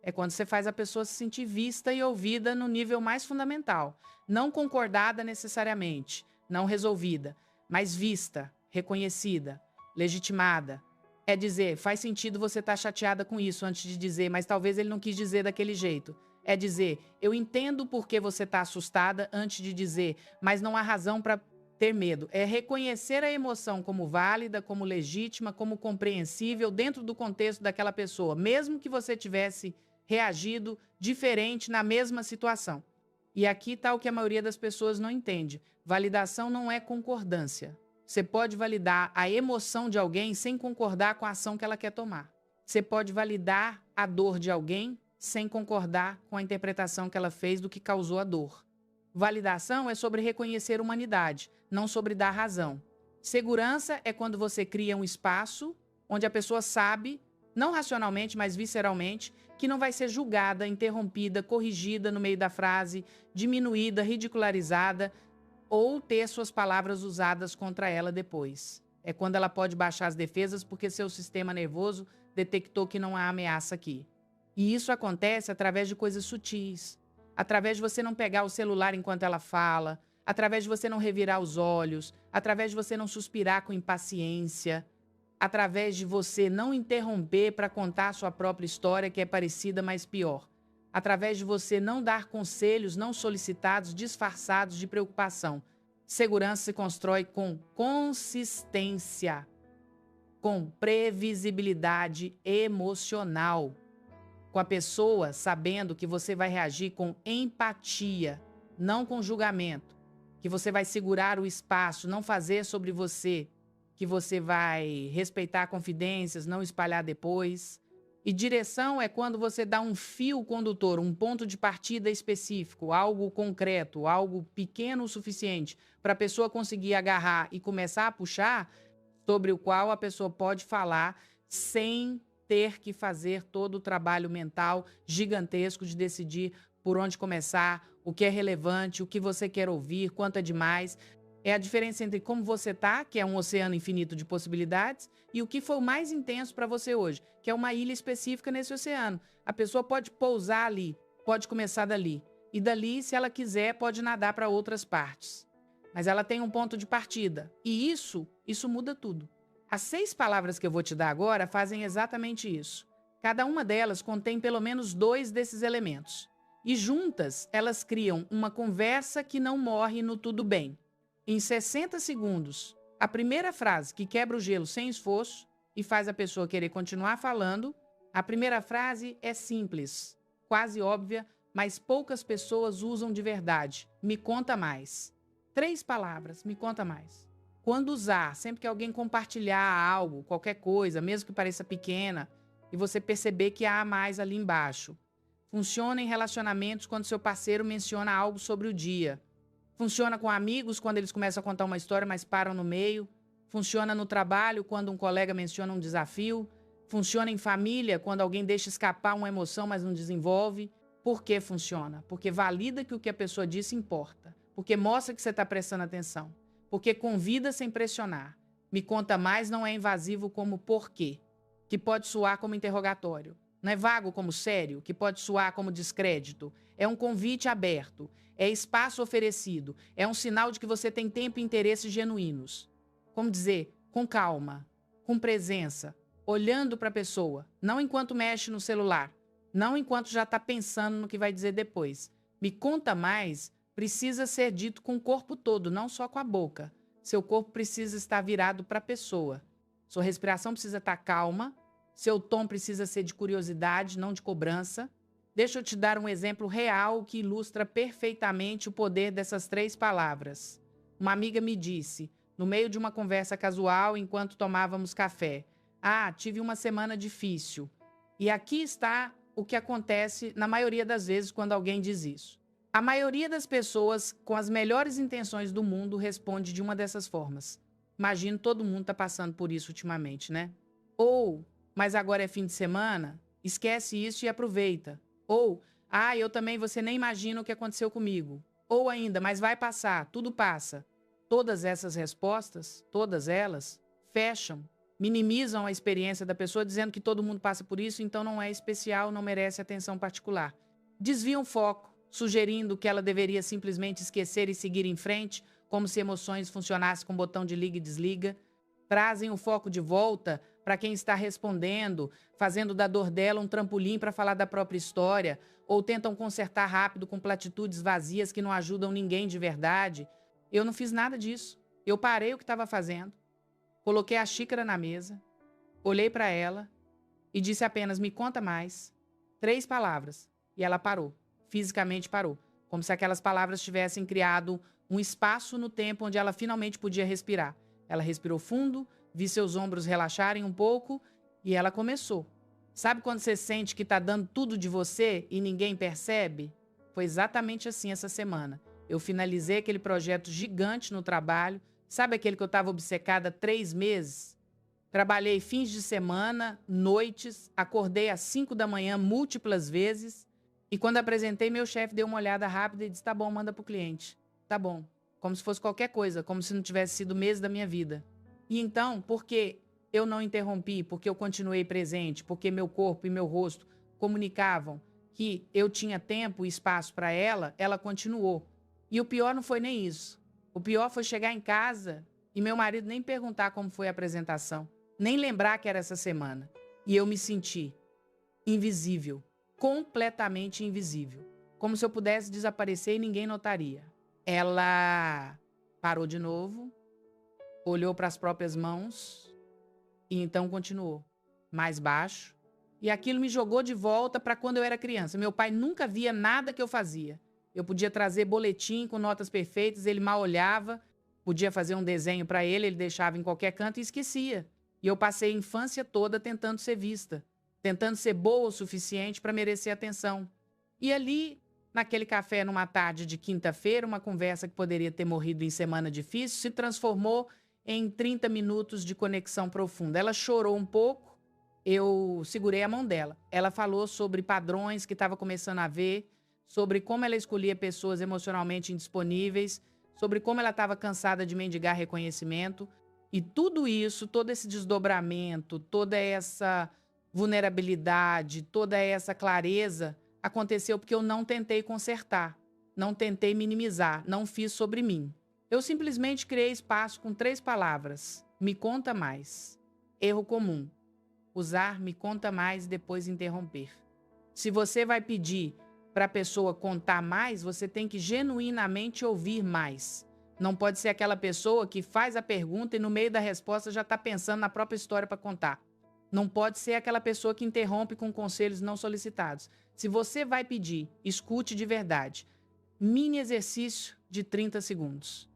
É quando você faz a pessoa se sentir vista e ouvida no nível mais fundamental. Não concordada necessariamente, não resolvida, mas vista, reconhecida, legitimada. É dizer: faz sentido você estar chateada com isso, antes de dizer: mas talvez ele não quis dizer daquele jeito. É dizer: eu entendo por que você está assustada, antes de dizer: mas não há razão para ter medo. É reconhecer a emoção como válida, como legítima, como compreensível dentro do contexto daquela pessoa, mesmo que você tivesse reagido diferente na mesma situação. E aqui está o que a maioria das pessoas não entende. Validação não é concordância. Você pode validar a emoção de alguém sem concordar com a ação que ela quer tomar. Você pode validar a dor de alguém sem concordar com a interpretação que ela fez do que causou a dor. Validação é sobre reconhecer humanidade, não sobre dar razão. Segurança é quando você cria um espaço onde a pessoa sabe, não racionalmente, mas visceralmente, que não vai ser julgada, interrompida, corrigida no meio da frase, diminuída, ridicularizada ou ter suas palavras usadas contra ela depois. É quando ela pode baixar as defesas porque seu sistema nervoso detectou que não há ameaça aqui. E isso acontece através de coisas sutis, através de você não pegar o celular enquanto ela fala, através de você não revirar os olhos, através de você não suspirar com impaciência, através de você não interromper para contar a sua própria história, que é parecida, mas pior. Através de você não dar conselhos não solicitados, disfarçados de preocupação. Segurança se constrói com consistência, com previsibilidade emocional, com a pessoa sabendo que você vai reagir com empatia, não com julgamento, que você vai segurar o espaço, não fazer sobre você, que você vai respeitar confidências, não espalhar depois. E direção é quando você dá um fio condutor, um ponto de partida específico, algo concreto, algo pequeno o suficiente para a pessoa conseguir agarrar e começar a puxar, sobre o qual a pessoa pode falar sem ter que fazer todo o trabalho mental gigantesco de decidir por onde começar, o que é relevante, o que você quer ouvir, quanto é demais. É a diferença entre como você está, que é um oceano infinito de possibilidades, e o que foi o mais intenso para você hoje, que é uma ilha específica nesse oceano. A pessoa pode pousar ali, pode começar dali. E dali, se ela quiser, pode nadar para outras partes. Mas ela tem um ponto de partida. E isso muda tudo. As 6 palavras que eu vou te dar agora fazem exatamente isso. Cada uma delas contém pelo menos 2 desses elementos. E juntas, elas criam uma conversa que não morre no tudo bem. Em 60 segundos, a primeira frase que quebra o gelo sem esforço e faz a pessoa querer continuar falando, a primeira frase é simples, quase óbvia, mas poucas pessoas usam de verdade. Me conta mais. 3 palavras, me conta mais. Quando usar, sempre que alguém compartilhar algo, qualquer coisa, mesmo que pareça pequena, e você perceber que há mais ali embaixo. Funciona em relacionamentos quando seu parceiro menciona algo sobre o dia. Funciona com amigos quando eles começam a contar uma história, mas param no meio. Funciona no trabalho quando um colega menciona um desafio. Funciona em família quando alguém deixa escapar uma emoção, mas não desenvolve. Por que funciona? Porque valida que o que a pessoa disse importa. Porque mostra que você está prestando atenção. Porque convida sem pressionar. Me conta mais não é invasivo como porquê, que pode soar como interrogatório. Não é vago como sério, que pode soar como descrédito. É um convite aberto. É espaço oferecido. É um sinal de que você tem tempo e interesses genuínos. Como dizer, com calma, com presença, olhando para a pessoa, não enquanto mexe no celular, não enquanto já está pensando no que vai dizer depois. Me conta mais precisa ser dito com o corpo todo, não só com a boca. Seu corpo precisa estar virado para a pessoa. Sua respiração precisa estar calma. Seu tom precisa ser de curiosidade, não de cobrança. Deixa eu te dar um exemplo real que ilustra perfeitamente o poder dessas 3 palavras. Uma amiga me disse, no meio de uma conversa casual enquanto tomávamos café: "Ah, tive uma semana difícil." E aqui está o que acontece na maioria das vezes quando alguém diz isso. A maioria das pessoas, com as melhores intenções do mundo, responde de uma dessas formas. Imagino todo mundo está passando por isso ultimamente, né? Ou, mas agora é fim de semana, esquece isso e aproveita. Ou, eu também, você nem imagina o que aconteceu comigo. Ou ainda, mas vai passar, tudo passa. Todas essas respostas, todas elas, fecham, minimizam a experiência da pessoa, dizendo que todo mundo passa por isso, então não é especial, não merece atenção particular. Desviam o foco, sugerindo que ela deveria simplesmente esquecer e seguir em frente, como se emoções funcionassem com botão de liga e desliga. Trazem o foco de volta para quem está respondendo, fazendo da dor dela um trampolim para falar da própria história, ou tentam consertar rápido com platitudes vazias que não ajudam ninguém de verdade. Eu não fiz nada disso. Eu parei o que estava fazendo, coloquei a xícara na mesa, olhei para ela e disse apenas: "Me conta mais." 3 palavras. E ela parou. Fisicamente parou. Como se aquelas palavras tivessem criado um espaço no tempo onde ela finalmente podia respirar. Ela respirou fundo, vi seus ombros relaxarem um pouco e ela começou. Sabe quando você sente que está dando tudo de você e ninguém percebe? Foi exatamente assim essa semana. Eu finalizei aquele projeto gigante no trabalho. Sabe aquele que eu estava obcecada há 3 meses? Trabalhei fins de semana, noites, acordei às 5 da manhã múltiplas vezes. E quando apresentei, meu chefe deu uma olhada rápida e disse: "Tá bom, manda pro cliente." Tá bom. Como se fosse qualquer coisa, como se não tivesse sido mês da minha vida. E então, porque eu não interrompi, porque eu continuei presente, porque meu corpo e meu rosto comunicavam que eu tinha tempo e espaço para ela, ela continuou. E o pior não foi nem isso. O pior foi chegar em casa e meu marido nem perguntar como foi a apresentação, nem lembrar que era essa semana. E eu me senti invisível, completamente invisível, como se eu pudesse desaparecer e ninguém notaria. Ela parou de novo, olhou para as próprias mãos e então continuou, mais baixo. E aquilo me jogou de volta para quando eu era criança. Meu pai nunca via nada que eu fazia. Eu podia trazer boletim com notas perfeitas, ele mal olhava. Podia fazer um desenho para ele deixava em qualquer canto e esquecia. E eu passei a infância toda tentando ser vista, tentando ser boa o suficiente para merecer atenção. E ali, naquele café numa tarde de quinta-feira, uma conversa que poderia ter morrido em semana difícil, se transformou em 30 minutos de conexão profunda. Ela chorou um pouco, eu segurei a mão dela. Ela falou sobre padrões que estava começando a ver, sobre como ela escolhia pessoas emocionalmente indisponíveis, sobre como ela estava cansada de mendigar reconhecimento. E tudo isso, todo esse desdobramento, toda essa vulnerabilidade, toda essa clareza aconteceu porque eu não tentei consertar, não tentei minimizar, não fiz sobre mim. Eu simplesmente criei espaço com 3 palavras. Me conta mais. Erro comum. usar me conta mais e depois interromper. Se você vai pedir para a pessoa contar mais, você tem que genuinamente ouvir mais. Não pode ser aquela pessoa que faz a pergunta e no meio da resposta já está pensando na própria história para contar. Não pode ser aquela pessoa que interrompe com conselhos não solicitados. Se você vai pedir, escute de verdade. Mini exercício de 30 segundos.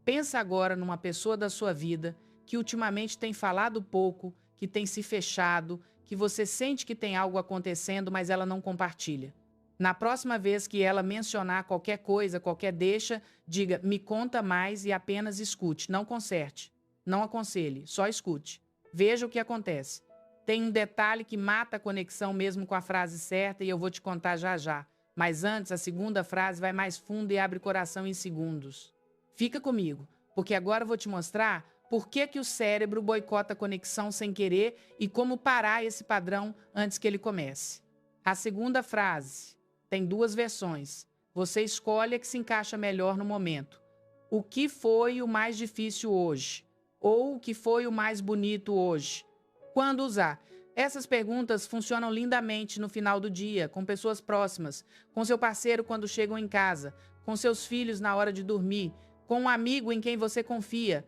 Pensa agora numa pessoa da sua vida que ultimamente tem falado pouco, que tem se fechado, que você sente que tem algo acontecendo, mas ela não compartilha. Na próxima vez que ela mencionar qualquer coisa, qualquer deixa, diga, me conta mais e apenas escute. Não conserte, não aconselhe, só escute. Veja o que acontece. Tem um detalhe que mata a conexão mesmo com a frase certa e eu vou te contar já já. Mas antes, a segunda frase vai mais fundo e abre o coração em segundos. Fica comigo, porque agora eu vou te mostrar por que o cérebro boicota a conexão sem querer e como parar esse padrão antes que ele comece. A segunda frase tem duas versões. Você escolhe a que se encaixa melhor no momento. O que foi o mais difícil hoje? Ou o que foi o mais bonito hoje? Quando usar? Essas perguntas funcionam lindamente no final do dia, com pessoas próximas, com seu parceiro quando chegam em casa, com seus filhos na hora de dormir, com um amigo em quem você confia.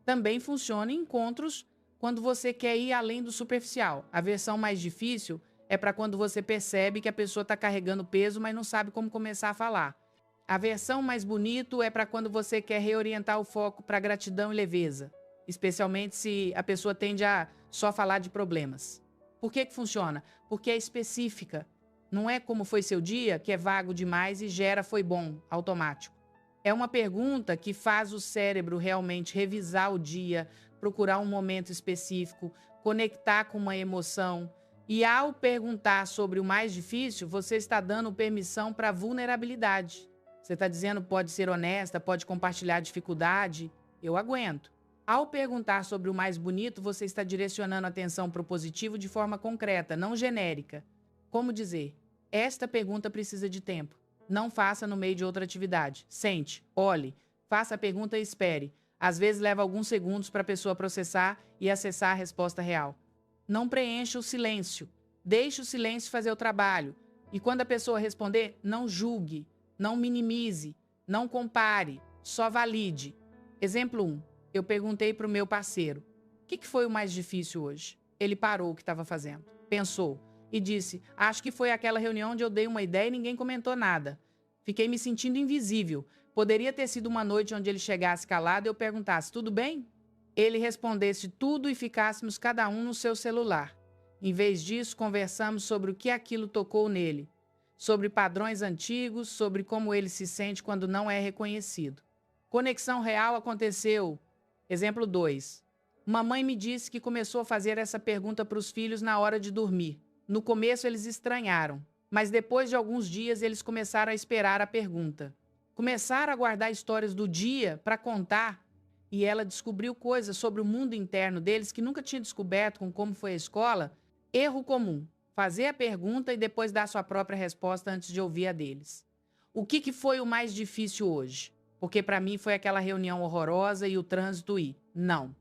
Também funciona em encontros quando você quer ir além do superficial. A versão mais difícil é para quando você percebe que a pessoa está carregando peso, mas não sabe como começar a falar. A versão mais bonito é para quando você quer reorientar o foco para gratidão e leveza, especialmente se a pessoa tende a só falar de problemas. Por que funciona? Porque é específica. Não é como foi seu dia, que é vago demais e gera foi bom, automático. É uma pergunta que faz o cérebro realmente revisar o dia, procurar um momento específico, conectar com uma emoção. E ao perguntar sobre o mais difícil, você está dando permissão para a vulnerabilidade. Você está dizendo pode ser honesta, pode compartilhar a dificuldade. Eu aguento. Ao perguntar sobre o mais bonito, você está direcionando a atenção para o positivo de forma concreta, não genérica. Como dizer? Esta pergunta precisa de tempo. Não faça no meio de outra atividade. Sente, olhe, faça a pergunta e espere. Às vezes leva alguns segundos para a pessoa processar e acessar a resposta real. Não preencha o silêncio. Deixe o silêncio fazer o trabalho. E quando a pessoa responder, não julgue, não minimize, não compare, só valide. Exemplo 1. Eu perguntei para o meu parceiro, o que foi o mais difícil hoje? Ele parou o que estava fazendo, pensou e disse, acho que foi aquela reunião onde eu dei uma ideia e ninguém comentou nada. Fiquei me sentindo invisível. Poderia ter sido uma noite onde ele chegasse calado e eu perguntasse, tudo bem? Ele respondesse tudo e ficássemos cada um no seu celular. Em vez disso, conversamos sobre o que aquilo tocou nele, sobre padrões antigos, sobre como ele se sente quando não é reconhecido. Conexão real aconteceu. Exemplo 2. Uma mãe me disse que começou a fazer essa pergunta para os filhos na hora de dormir. No começo eles estranharam, mas depois de alguns dias eles começaram a esperar a pergunta. Começaram a guardar histórias do dia para contar e ela descobriu coisas sobre o mundo interno deles que nunca tinha descoberto com como foi a escola. Erro comum, fazer a pergunta e depois dar sua própria resposta antes de ouvir a deles. O que foi o mais difícil hoje? Porque para mim foi aquela reunião horrorosa e o trânsito ir. Não.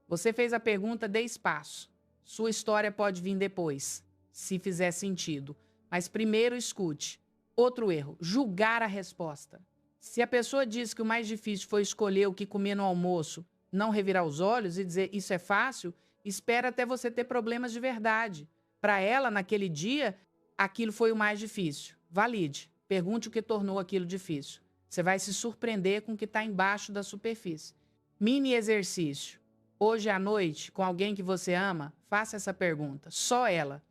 Você fez a pergunta, dê espaço. Sua história pode vir depois, se fizer sentido. Mas primeiro escute. Outro erro, julgar a resposta. Se a pessoa diz que o mais difícil foi escolher o que comer no almoço, não revirar os olhos e dizer isso é fácil, espera até você ter problemas de verdade. Para ela, naquele dia, aquilo foi o mais difícil. Valide. Pergunte o que tornou aquilo difícil. Você vai se surpreender com o que está embaixo da superfície. Mini exercício. Hoje à noite, com alguém que você ama, faça essa pergunta. Só ela.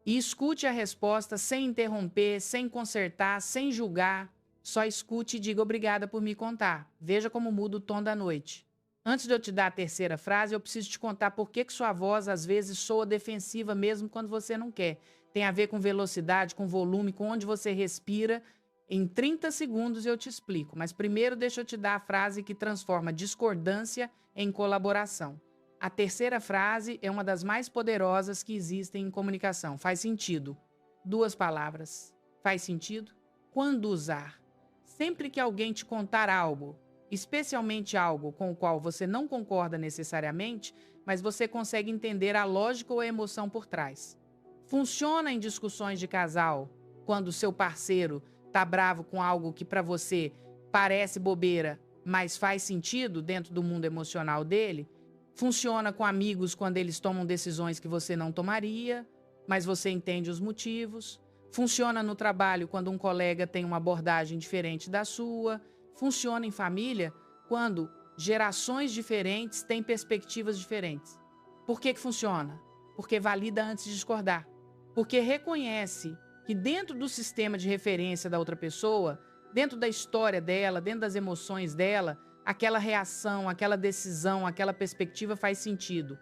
E escute a resposta sem interromper, sem consertar, sem julgar. Só escute e diga obrigada por me contar. Veja como muda o tom da noite. Antes de eu te dar a terceira frase, eu preciso te contar por que sua voz às vezes soa defensiva mesmo quando você não quer. Tem a ver com velocidade, com volume, com onde você respira. Em 30 segundos eu te explico, mas primeiro deixa eu te dar a frase que transforma discordância em colaboração. A terceira frase é uma das mais poderosas que existem em comunicação. Faz sentido. 2 palavras. Faz sentido? Quando usar? Sempre que alguém te contar algo, especialmente algo com o qual você não concorda necessariamente, mas você consegue entender a lógica ou a emoção por trás. Funciona em discussões de casal, quando o seu parceiro está bravo com algo que para você parece bobeira, mas faz sentido dentro do mundo emocional dele. Funciona com amigos quando eles tomam decisões que você não tomaria, mas você entende os motivos. Funciona no trabalho quando um colega tem uma abordagem diferente da sua. Funciona em família quando gerações diferentes têm perspectivas diferentes. Por que funciona? Porque valida antes de discordar. Porque reconhece que dentro do sistema de referência da outra pessoa, dentro da história dela, dentro das emoções dela, aquela reação, aquela decisão, aquela perspectiva faz sentido.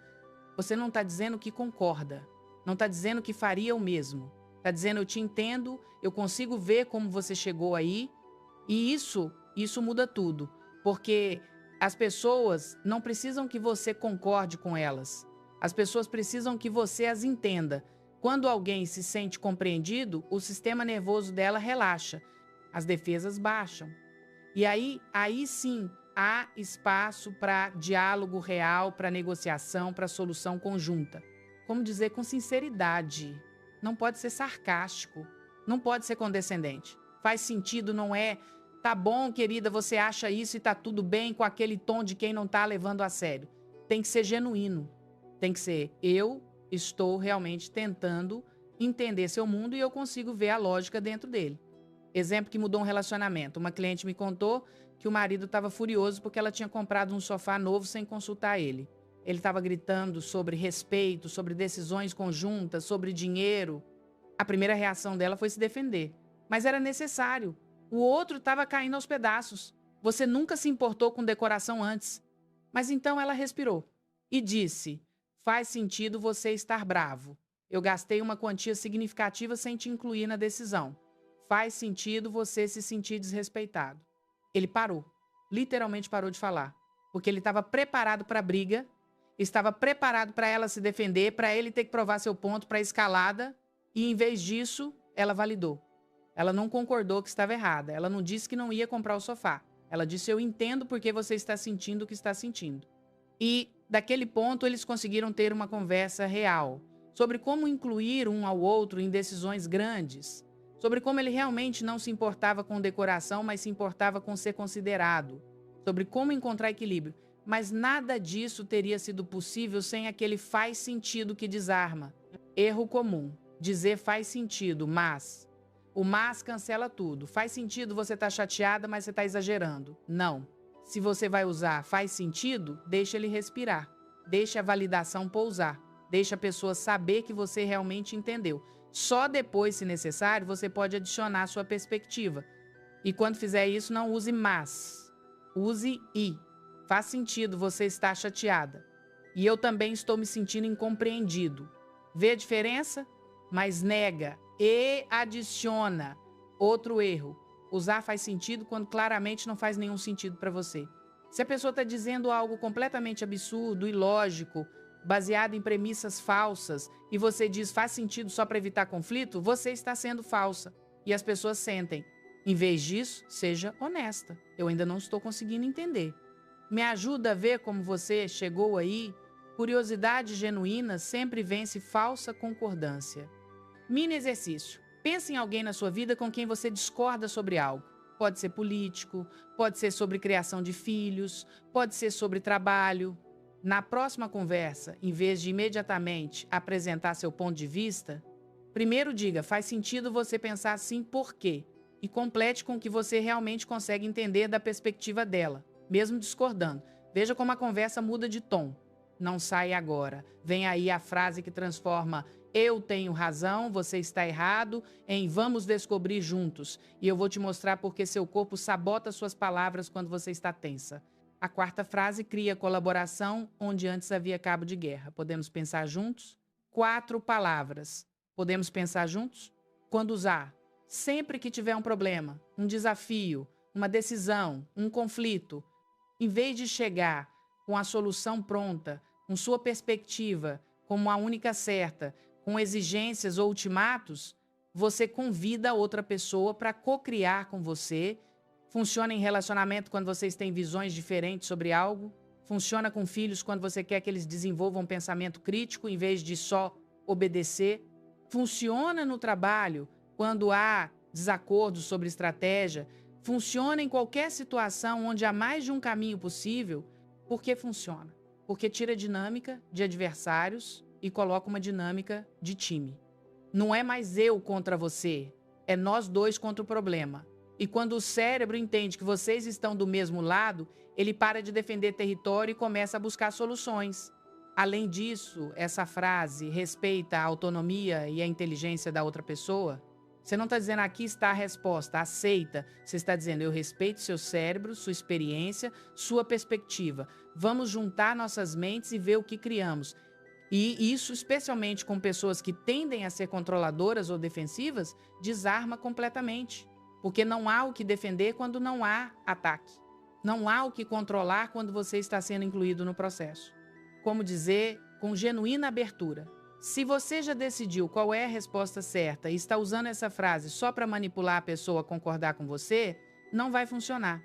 Você não está dizendo que concorda, não está dizendo que faria o mesmo. Está dizendo, eu te entendo, eu consigo ver como você chegou aí, e isso muda tudo. Porque as pessoas não precisam que você concorde com elas. As pessoas precisam que você as entenda. Quando alguém se sente compreendido, o sistema nervoso dela relaxa, as defesas baixam. E aí sim, há espaço para diálogo real, para negociação, para solução conjunta. Como dizer com sinceridade. Não pode ser sarcástico, não pode ser condescendente. Faz sentido, não é? Tá bom, querida, você acha isso e tá tudo bem, com aquele tom de quem não tá levando a sério. Tem que ser genuíno. Tem que ser, eu estou realmente tentando entender seu mundo e eu consigo ver a lógica dentro dele. Exemplo que mudou um relacionamento. Uma cliente me contou que o marido estava furioso porque ela tinha comprado um sofá novo sem consultar ele. Ele estava gritando sobre respeito, sobre decisões conjuntas, sobre dinheiro. A primeira reação dela foi se defender. Mas era necessário. O outro estava caindo aos pedaços. Você nunca se importou com decoração antes. Mas então ela respirou e disse: faz sentido você estar bravo. Eu gastei uma quantia significativa sem te incluir na decisão. Faz sentido você se sentir desrespeitado. Ele parou. Literalmente parou de falar. Porque ele estava preparado para a briga, estava preparado para ela se defender, para ele ter que provar seu ponto para a escalada, e em vez disso, ela validou. Ela não concordou que estava errada. Ela não disse que não ia comprar o sofá. Ela disse, eu entendo porque você está sentindo o que está sentindo. E, daquele ponto, eles conseguiram ter uma conversa real sobre como incluir um ao outro em decisões grandes, sobre como ele realmente não se importava com decoração, mas se importava com ser considerado, sobre como encontrar equilíbrio. Mas nada disso teria sido possível sem aquele faz sentido que desarma. Erro comum. Dizer faz sentido, mas... O mas cancela tudo. Faz sentido você estar chateada, mas você está exagerando. Não. Se você vai usar faz sentido, deixa ele respirar. Deixa a validação pousar. Deixa a pessoa saber que você realmente entendeu. Só depois, se necessário, você pode adicionar a sua perspectiva. E quando fizer isso, não use mas. Use e. Faz sentido você estar chateada. E eu também estou me sentindo incompreendido. Vê a diferença? Mas nega e adiciona. Outro erro. Usar faz sentido quando claramente não faz nenhum sentido para você. Se a pessoa está dizendo algo completamente absurdo, ilógico, baseado em premissas falsas, e você diz faz sentido só para evitar conflito, você está sendo falsa. E as pessoas sentem. Em vez disso, seja honesta. Eu ainda não estou conseguindo entender. Me ajuda a ver como você chegou aí? Curiosidade genuína sempre vence falsa concordância. Mini exercício. Pense em alguém na sua vida com quem você discorda sobre algo. Pode ser político, pode ser sobre criação de filhos, pode ser sobre trabalho. Na próxima conversa, em vez de imediatamente apresentar seu ponto de vista, primeiro diga, faz sentido você pensar assim por quê? E complete com o que você realmente consegue entender da perspectiva dela, mesmo discordando. Veja como a conversa muda de tom. Não sai agora. Vem aí a frase que transforma eu tenho razão, você está errado, em vamos descobrir juntos. E eu vou te mostrar porque seu corpo sabota suas palavras quando você está tensa. A quarta frase cria colaboração onde antes havia cabo de guerra. Podemos pensar juntos? 4 palavras. Podemos pensar juntos? Quando usar? Sempre que tiver um problema, um desafio, uma decisão, um conflito, em vez de chegar com a solução pronta, com sua perspectiva, como a única certa, com exigências ou ultimatos, você convida a outra pessoa para co-criar com você Funciona em relacionamento quando vocês têm visões diferentes sobre algo? Funciona com filhos quando você quer que eles desenvolvam um pensamento crítico em vez de só obedecer? Funciona no trabalho quando há desacordos sobre estratégia? Funciona em qualquer situação onde há mais de um caminho possível? Por que funciona? Porque tira a dinâmica de adversários e coloca uma dinâmica de time. Não é mais eu contra você, é nós dois contra o problema. E quando o cérebro entende que vocês estão do mesmo lado, ele para de defender território e começa a buscar soluções. Além disso, essa frase respeita a autonomia e a inteligência da outra pessoa. Você não está dizendo aqui está a resposta, aceita. Você está dizendo eu respeito seu cérebro, sua experiência, sua perspectiva. Vamos juntar nossas mentes e ver o que criamos. E isso, especialmente com pessoas que tendem a ser controladoras ou defensivas, desarma completamente. Porque não há o que defender quando não há ataque. Não há o que controlar quando você está sendo incluído no processo. Como dizer, com genuína abertura. Se você já decidiu qual é a resposta certa e está usando essa frase só para manipular a pessoa a concordar com você, não vai funcionar.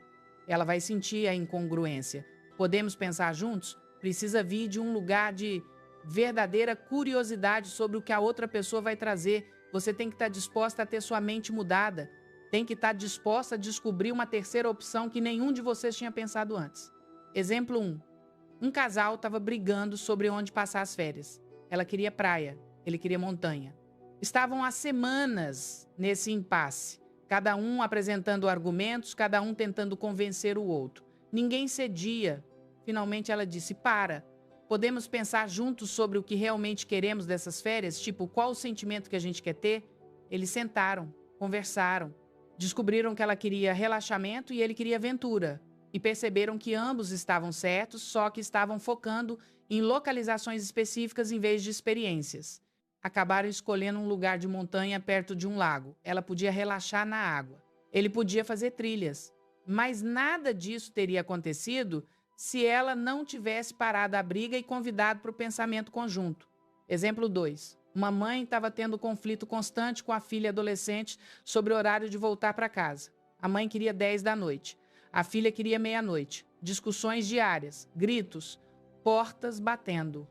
Ela vai sentir a incongruência. Podemos pensar juntos? Precisa vir de um lugar de verdadeira curiosidade sobre o que a outra pessoa vai trazer. Você tem que estar disposta a ter sua mente mudada. Tem que estar disposta a descobrir uma terceira opção que nenhum de vocês tinha pensado antes. Exemplo 1. Um casal estava brigando sobre onde passar as férias. Ela queria praia, ele queria montanha. Estavam há semanas nesse impasse, cada um apresentando argumentos, cada um tentando convencer o outro. Ninguém cedia. Finalmente ela disse, para. Podemos pensar juntos sobre o que realmente queremos dessas férias? Tipo, qual o sentimento que a gente quer ter? Eles sentaram, conversaram. Descobriram que ela queria relaxamento e ele queria aventura. E perceberam que ambos estavam certos, só que estavam focando em localizações específicas em vez de experiências. Acabaram escolhendo um lugar de montanha perto de um lago. Ela podia relaxar na água. Ele podia fazer trilhas. Mas nada disso teria acontecido se ela não tivesse parado a briga e convidado para o pensamento conjunto. Exemplo 2. Uma mãe estava tendo conflito constante com a filha adolescente sobre o horário de voltar para casa. A mãe queria 10 da noite. A filha queria meia-noite. Discussões diárias, gritos, portas batendo.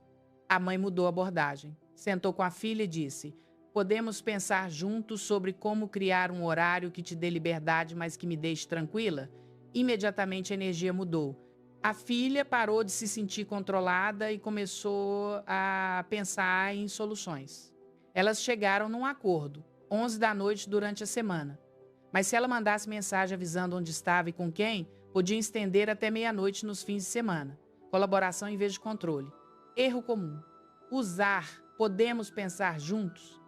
A mãe mudou a abordagem. Sentou com a filha e disse, podemos pensar juntos sobre como criar um horário que te dê liberdade, mas que me deixe tranquila? Imediatamente a energia mudou. A filha parou de se sentir controlada e começou a pensar em soluções. Elas chegaram num acordo, 11 da noite durante a semana. Mas se ela mandasse mensagem avisando onde estava e com quem, podia estender até meia-noite nos fins de semana. Colaboração em vez de controle. Erro comum. Usar, podemos pensar juntos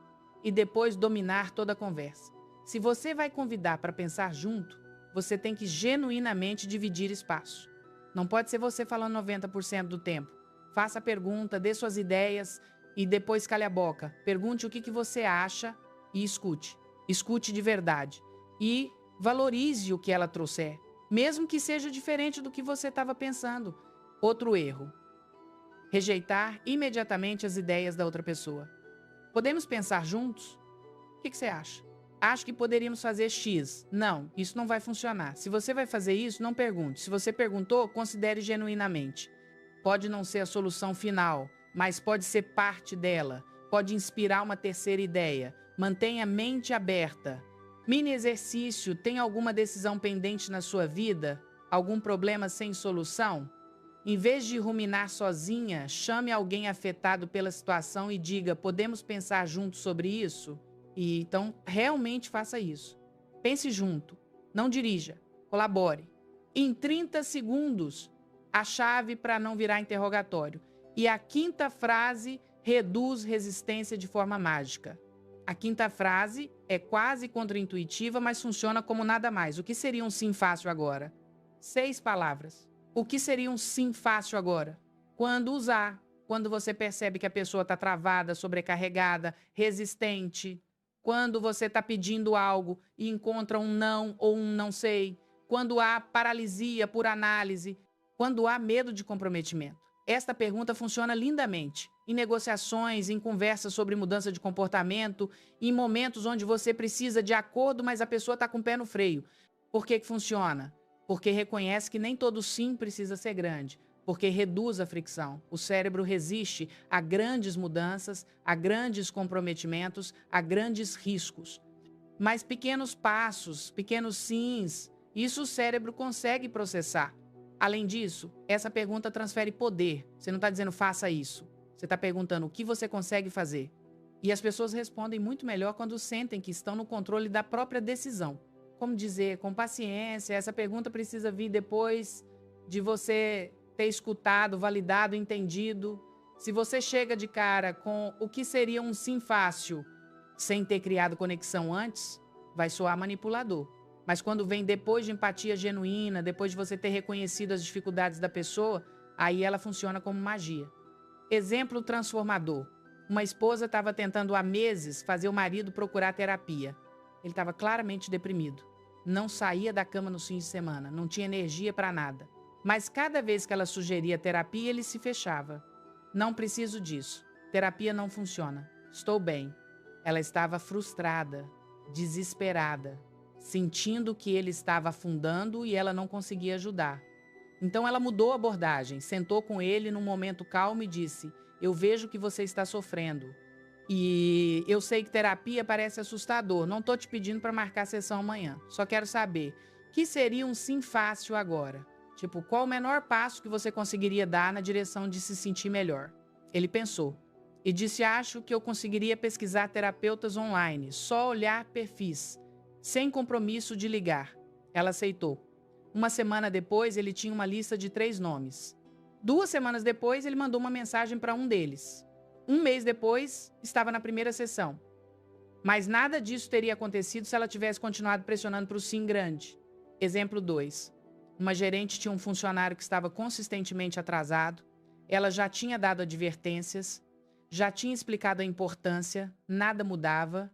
e depois dominar toda a conversa. Se você vai convidar para pensar junto, você tem que genuinamente dividir espaço. Não pode ser você falando 90% do tempo. Faça a pergunta, dê suas ideias e depois cale a boca. Pergunte o que você acha e escute. Escute de verdade. E valorize o que ela trouxer, mesmo que seja diferente do que você estava pensando. Outro erro. Rejeitar imediatamente as ideias da outra pessoa. Podemos pensar juntos? O que você acha? Acho que poderíamos fazer X. Não, isso não vai funcionar. Se você vai fazer isso, não pergunte. Se você perguntou, considere genuinamente. Pode não ser a solução final, mas pode ser parte dela. Pode inspirar uma terceira ideia. Mantenha a mente aberta. Mini exercício, tem alguma decisão pendente na sua vida? Algum problema sem solução? Em vez de ruminar sozinha, chame alguém afetado pela situação e diga, podemos pensar juntos sobre isso? E então, realmente faça isso. Pense junto, não dirija, colabore. Em 30 segundos, a chave para não virar interrogatório. E a quinta frase reduz resistência de forma mágica. A quinta frase é quase contraintuitiva, mas funciona como nada mais. O que seria um sim fácil agora? 6 palavras. O que seria um sim fácil agora? Quando usar. Quando você percebe que a pessoa está travada, sobrecarregada, resistente. Quando você está pedindo algo e encontra um não ou um não sei. Quando há paralisia por análise. Quando há medo de comprometimento. Esta pergunta funciona lindamente em negociações, em conversas sobre mudança de comportamento, em momentos onde você precisa de acordo, mas a pessoa está com o pé no freio. Por que que funciona? Porque reconhece que nem todo sim precisa ser grande, porque reduz a fricção. O cérebro resiste a grandes mudanças, a grandes comprometimentos, a grandes riscos. Mas pequenos passos, pequenos sims, isso o cérebro consegue processar. Além disso, essa pergunta transfere poder. Você não está dizendo faça isso. Você está perguntando o que você consegue fazer. E as pessoas respondem muito melhor quando sentem que estão no controle da própria decisão. Como dizer, com paciência, essa pergunta precisa vir depois de você ter escutado, validado, entendido. Se você chega de cara com o que seria um sim fácil, sem ter criado conexão antes, vai soar manipulador. Mas quando vem depois de empatia genuína, depois de você ter reconhecido as dificuldades da pessoa, aí ela funciona como magia. Exemplo transformador. Uma esposa estava tentando há meses fazer o marido procurar terapia. Ele estava claramente deprimido. Não saía da cama nos fins de semana, não tinha energia para nada. Mas cada vez que ela sugeria terapia, ele se fechava. Não preciso disso. Terapia não funciona. Estou bem. Ela estava frustrada, desesperada, sentindo que ele estava afundando e ela não conseguia ajudar. Então ela mudou a abordagem, sentou com ele num momento calmo e disse: eu vejo que você está sofrendo. E eu sei que terapia parece assustador. Não estou te pedindo para marcar sessão amanhã. Só quero saber, o que seria um sim fácil agora? Tipo, qual o menor passo que você conseguiria dar na direção de se sentir melhor? Ele pensou e disse: acho que eu conseguiria pesquisar terapeutas online, só olhar perfis, sem compromisso de ligar. Ela aceitou. Uma semana depois, ele tinha uma lista de 3 nomes. 2 semanas depois, ele mandou uma mensagem para um deles. 1 mês depois, estava na primeira sessão. Mas nada disso teria acontecido se ela tivesse continuado pressionando para o sim grande. Exemplo 2. Uma gerente tinha um funcionário que estava consistentemente atrasado. Ela já tinha dado advertências, já tinha explicado a importância, nada mudava.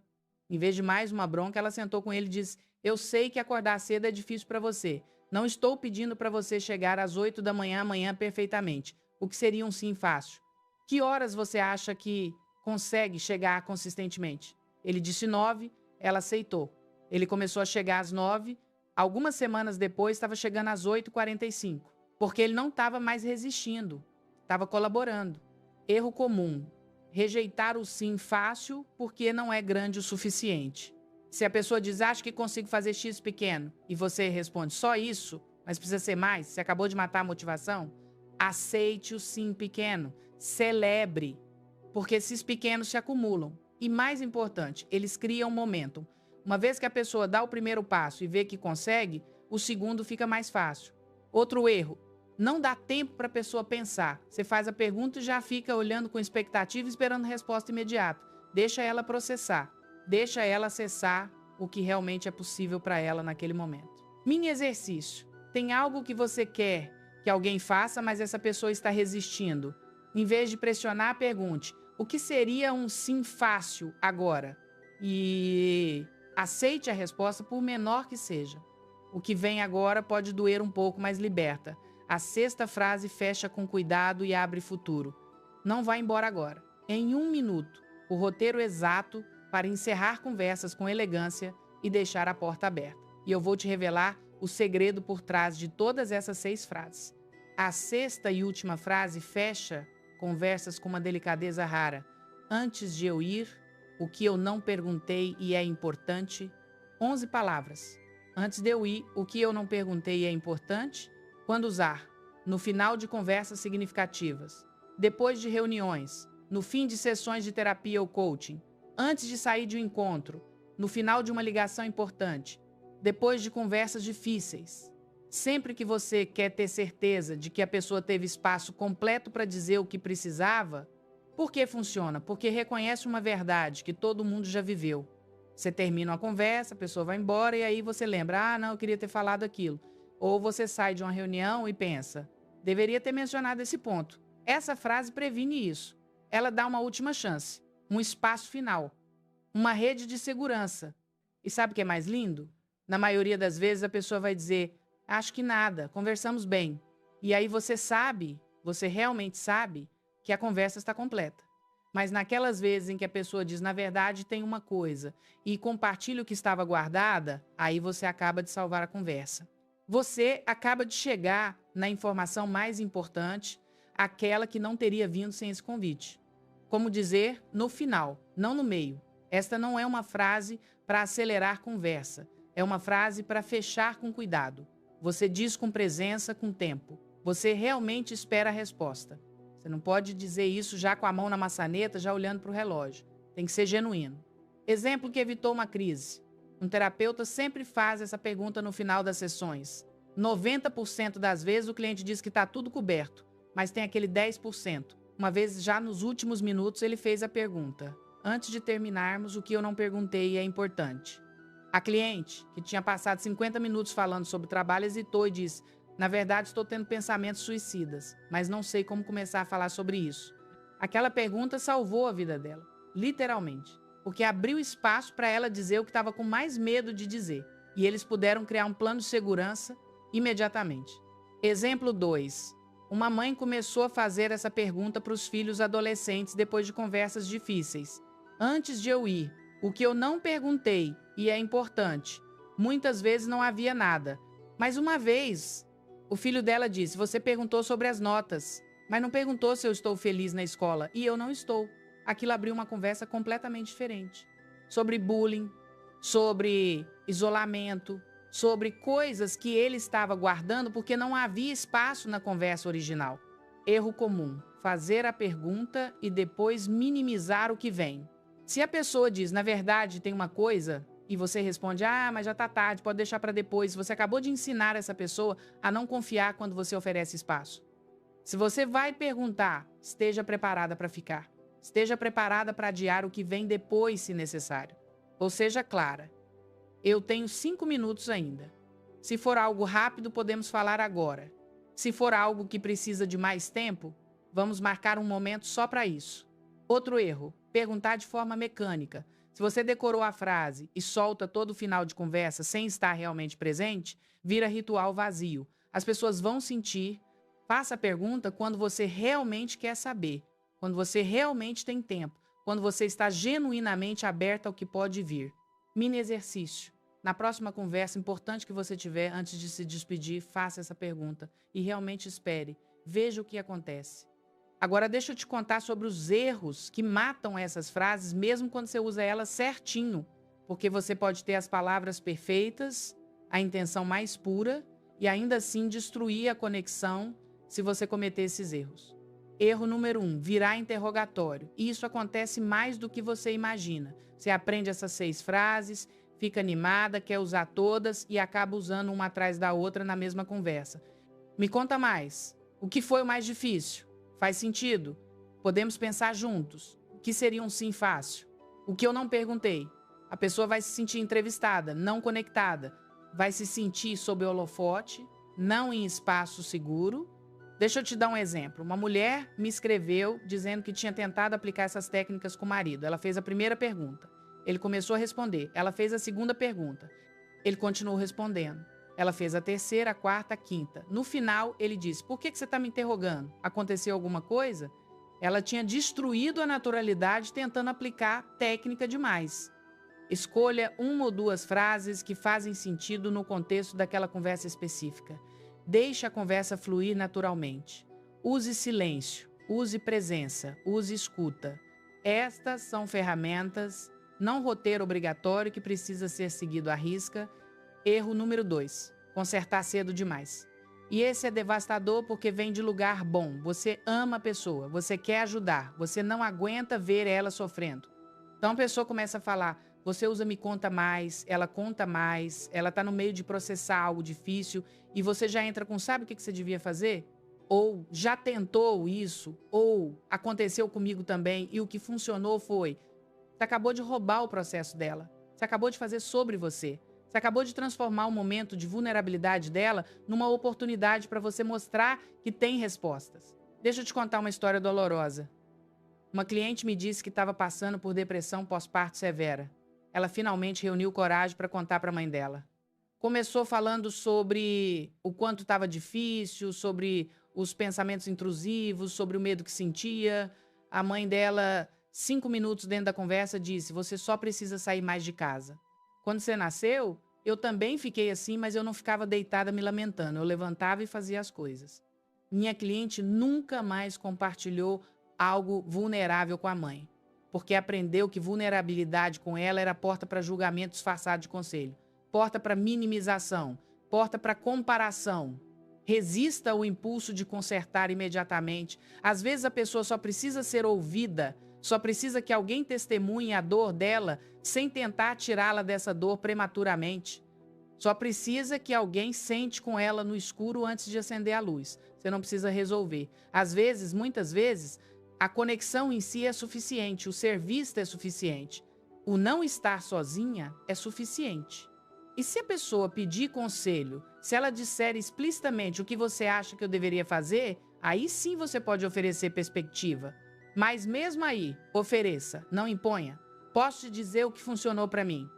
Em vez de mais uma bronca, ela sentou com ele e disse: eu sei que acordar cedo é difícil para você. Não estou pedindo para você chegar às 8 da manhã amanhã perfeitamente. O que seria um sim fácil? Que horas você acha que consegue chegar consistentemente? Ele disse 9, ela aceitou. Ele começou a chegar às 9, algumas semanas depois estava chegando às 8h45, porque ele não estava mais resistindo, estava colaborando. Erro comum: rejeitar o sim fácil porque não é grande o suficiente. Se a pessoa diz: acho que consigo fazer X pequeno, e você responde: só isso, mas precisa ser mais, você acabou de matar a motivação, aceite o sim pequeno, celebre, porque esses pequenos se acumulam. E mais importante, eles criam momentum. Uma vez que a pessoa dá o primeiro passo e vê que consegue, o segundo fica mais fácil. Outro erro: não dá tempo para a pessoa pensar. Você faz a pergunta e já fica olhando com expectativa e esperando resposta imediata. Deixa ela processar. Deixa ela acessar o que realmente é possível para ela naquele momento. Mini exercício. Tem algo que você quer que alguém faça, mas essa pessoa está resistindo. Em vez de pressionar, pergunte: o que seria um sim fácil agora? E aceite a resposta, por menor que seja. O que vem agora pode doer um pouco, mas liberta. A 6ª frase fecha com cuidado e abre futuro. Não vá embora agora. Em 1 minuto, o roteiro exato para encerrar conversas com elegância e deixar a porta aberta. E eu vou te revelar o segredo por trás de todas essas 6 frases. A 6ª e última frase fecha conversas com uma delicadeza rara. Antes de eu ir, o que eu não perguntei e é importante. 11 palavras. Antes de eu ir, o que eu não perguntei e é importante. Quando usar? No final de conversas significativas. Depois de reuniões. No fim de sessões de terapia ou coaching. Antes de sair de um encontro. No final de uma ligação importante. Depois de conversas difíceis. Sempre que você quer ter certeza de que a pessoa teve espaço completo para dizer o que precisava. Por que funciona? Porque reconhece uma verdade que todo mundo já viveu. Você termina uma conversa, a pessoa vai embora e aí você lembra: ah, não, eu queria ter falado aquilo. Ou você sai de uma reunião e pensa: deveria ter mencionado esse ponto. Essa frase previne isso. Ela dá uma última chance, um espaço final, uma rede de segurança. E sabe o que é mais lindo? Na maioria das vezes a pessoa vai dizer: acho que nada, conversamos bem. E aí você sabe, você realmente sabe que a conversa está completa. Mas naquelas vezes em que a pessoa diz, na verdade, tem uma coisa, e compartilha o que estava guardada, aí você acaba de salvar a conversa. Você acaba de chegar na informação mais importante, aquela que não teria vindo sem esse convite. Como dizer, no final, não no meio. Esta não é uma frase para acelerar conversa, é uma frase para fechar com cuidado. Você diz com presença, com tempo. Você realmente espera a resposta. Você não pode dizer isso já com a mão na maçaneta, já olhando para o relógio. Tem que ser genuíno. Exemplo que evitou uma crise. Um terapeuta sempre faz essa pergunta no final das sessões. 90% das vezes o cliente diz que está tudo coberto, mas tem aquele 10%. Uma vez, já nos últimos minutos, ele fez a pergunta. Antes de terminarmos, o que eu não perguntei é importante. A cliente, que tinha passado 50 minutos falando sobre o trabalho, hesitou e disse: na verdade, estou tendo pensamentos suicidas, mas não sei como começar a falar sobre isso. Aquela pergunta salvou a vida dela, literalmente, porque abriu espaço para ela dizer o que estava com mais medo de dizer, e eles puderam criar um plano de segurança imediatamente. Exemplo 2. Uma mãe começou a fazer essa pergunta para os filhos adolescentes depois de conversas difíceis. Antes de eu ir, o que eu não perguntei, e é importante, muitas vezes não havia nada, mas uma vez o filho dela disse: você perguntou sobre as notas, mas não perguntou se eu estou feliz na escola. E eu não estou. Aquilo abriu uma conversa completamente diferente. Sobre bullying, sobre isolamento, sobre coisas que ele estava guardando porque não havia espaço na conversa original. Erro comum: fazer a pergunta e depois minimizar o que vem. Se a pessoa diz, na verdade, tem uma coisa, e você responde, mas já está tarde, pode deixar para depois. Você acabou de ensinar essa pessoa a não confiar quando você oferece espaço. Se você vai perguntar, esteja preparada para ficar. Esteja preparada para adiar o que vem depois, se necessário. Ou seja clara. Eu tenho 5 minutos ainda. Se for algo rápido, podemos falar agora. Se for algo que precisa de mais tempo, vamos marcar um momento só para isso. Outro erro: perguntar de forma mecânica. Se você decorou a frase e solta todo o final de conversa sem estar realmente presente, vira ritual vazio. As pessoas vão sentir. Faça a pergunta quando você realmente quer saber, quando você realmente tem tempo, quando você está genuinamente aberta ao que pode vir. Mini exercício. Na próxima conversa importante que você tiver, antes de se despedir, faça essa pergunta e realmente espere. Veja o que acontece. Agora deixa eu te contar sobre os erros que matam essas frases, mesmo quando você usa elas certinho. Porque você pode ter as palavras perfeitas, a intenção mais pura, e ainda assim destruir a conexão se você cometer esses erros. Erro número 1, virar interrogatório. E isso acontece mais do que você imagina. Você aprende essas 6 frases, fica animada, quer usar todas e acaba usando uma atrás da outra na mesma conversa. Me conta mais. O que foi o mais difícil? Faz sentido? Podemos pensar juntos. O que seria um sim fácil? O que eu não perguntei? A pessoa vai se sentir entrevistada, não conectada. Vai se sentir sob holofote, não em espaço seguro. Deixa eu te dar um exemplo. Uma mulher me escreveu dizendo que tinha tentado aplicar essas técnicas com o marido. Ela fez a primeira pergunta. Ele começou a responder. Ela fez a segunda pergunta. Ele continuou respondendo. Ela fez a terceira, a quarta, a quinta. No final, ele disse: por que você está me interrogando? Aconteceu alguma coisa? Ela tinha destruído a naturalidade tentando aplicar técnica demais. Escolha 1 ou 2 frases que fazem sentido no contexto daquela conversa específica. Deixe a conversa fluir naturalmente. Use silêncio, use presença, use escuta. Estas são ferramentas, não roteiro obrigatório que precisa ser seguido à risca. Erro número 2, consertar cedo demais. E esse é devastador porque vem de lugar bom. Você ama a pessoa, você quer ajudar, você não aguenta ver ela sofrendo. Então a pessoa começa a falar: você usa me conta mais, ela conta mais, ela está no meio de processar algo difícil e você já entra com sabe o que você devia fazer? Ou já tentou isso, ou aconteceu comigo também e o que funcionou foi: você acabou de roubar o processo dela, você acabou de fazer sobre você. Você acabou de transformar o momento de vulnerabilidade dela numa oportunidade para você mostrar que tem respostas. Deixa eu te contar uma história dolorosa. Uma cliente me disse que estava passando por depressão pós-parto severa. Ela finalmente reuniu coragem para contar para a mãe dela. Começou falando sobre o quanto estava difícil, sobre os pensamentos intrusivos, sobre o medo que sentia. A mãe dela 5 minutos dentro da conversa, disse: você só precisa sair mais de casa. Quando você nasceu, eu também fiquei assim, mas eu não ficava deitada me lamentando. Eu levantava e fazia as coisas. Minha cliente nunca mais compartilhou algo vulnerável com a mãe, porque aprendeu que vulnerabilidade com ela era porta para julgamento disfarçado de conselho, porta para minimização, porta para comparação. Resista ao impulso de consertar imediatamente. Às vezes a pessoa só precisa ser ouvida, só precisa que alguém testemunhe a dor dela sem tentar tirá-la dessa dor prematuramente. Só precisa que alguém sente com ela no escuro antes de acender a luz. Você não precisa resolver. Às vezes, muitas vezes, a conexão em si é suficiente, o ser vista é suficiente. O não estar sozinha é suficiente. E se a pessoa pedir conselho, se ela disser explicitamente o que você acha que eu deveria fazer, aí sim você pode oferecer perspectiva. Mas mesmo aí, ofereça, não imponha. Posso te dizer o que funcionou para mim.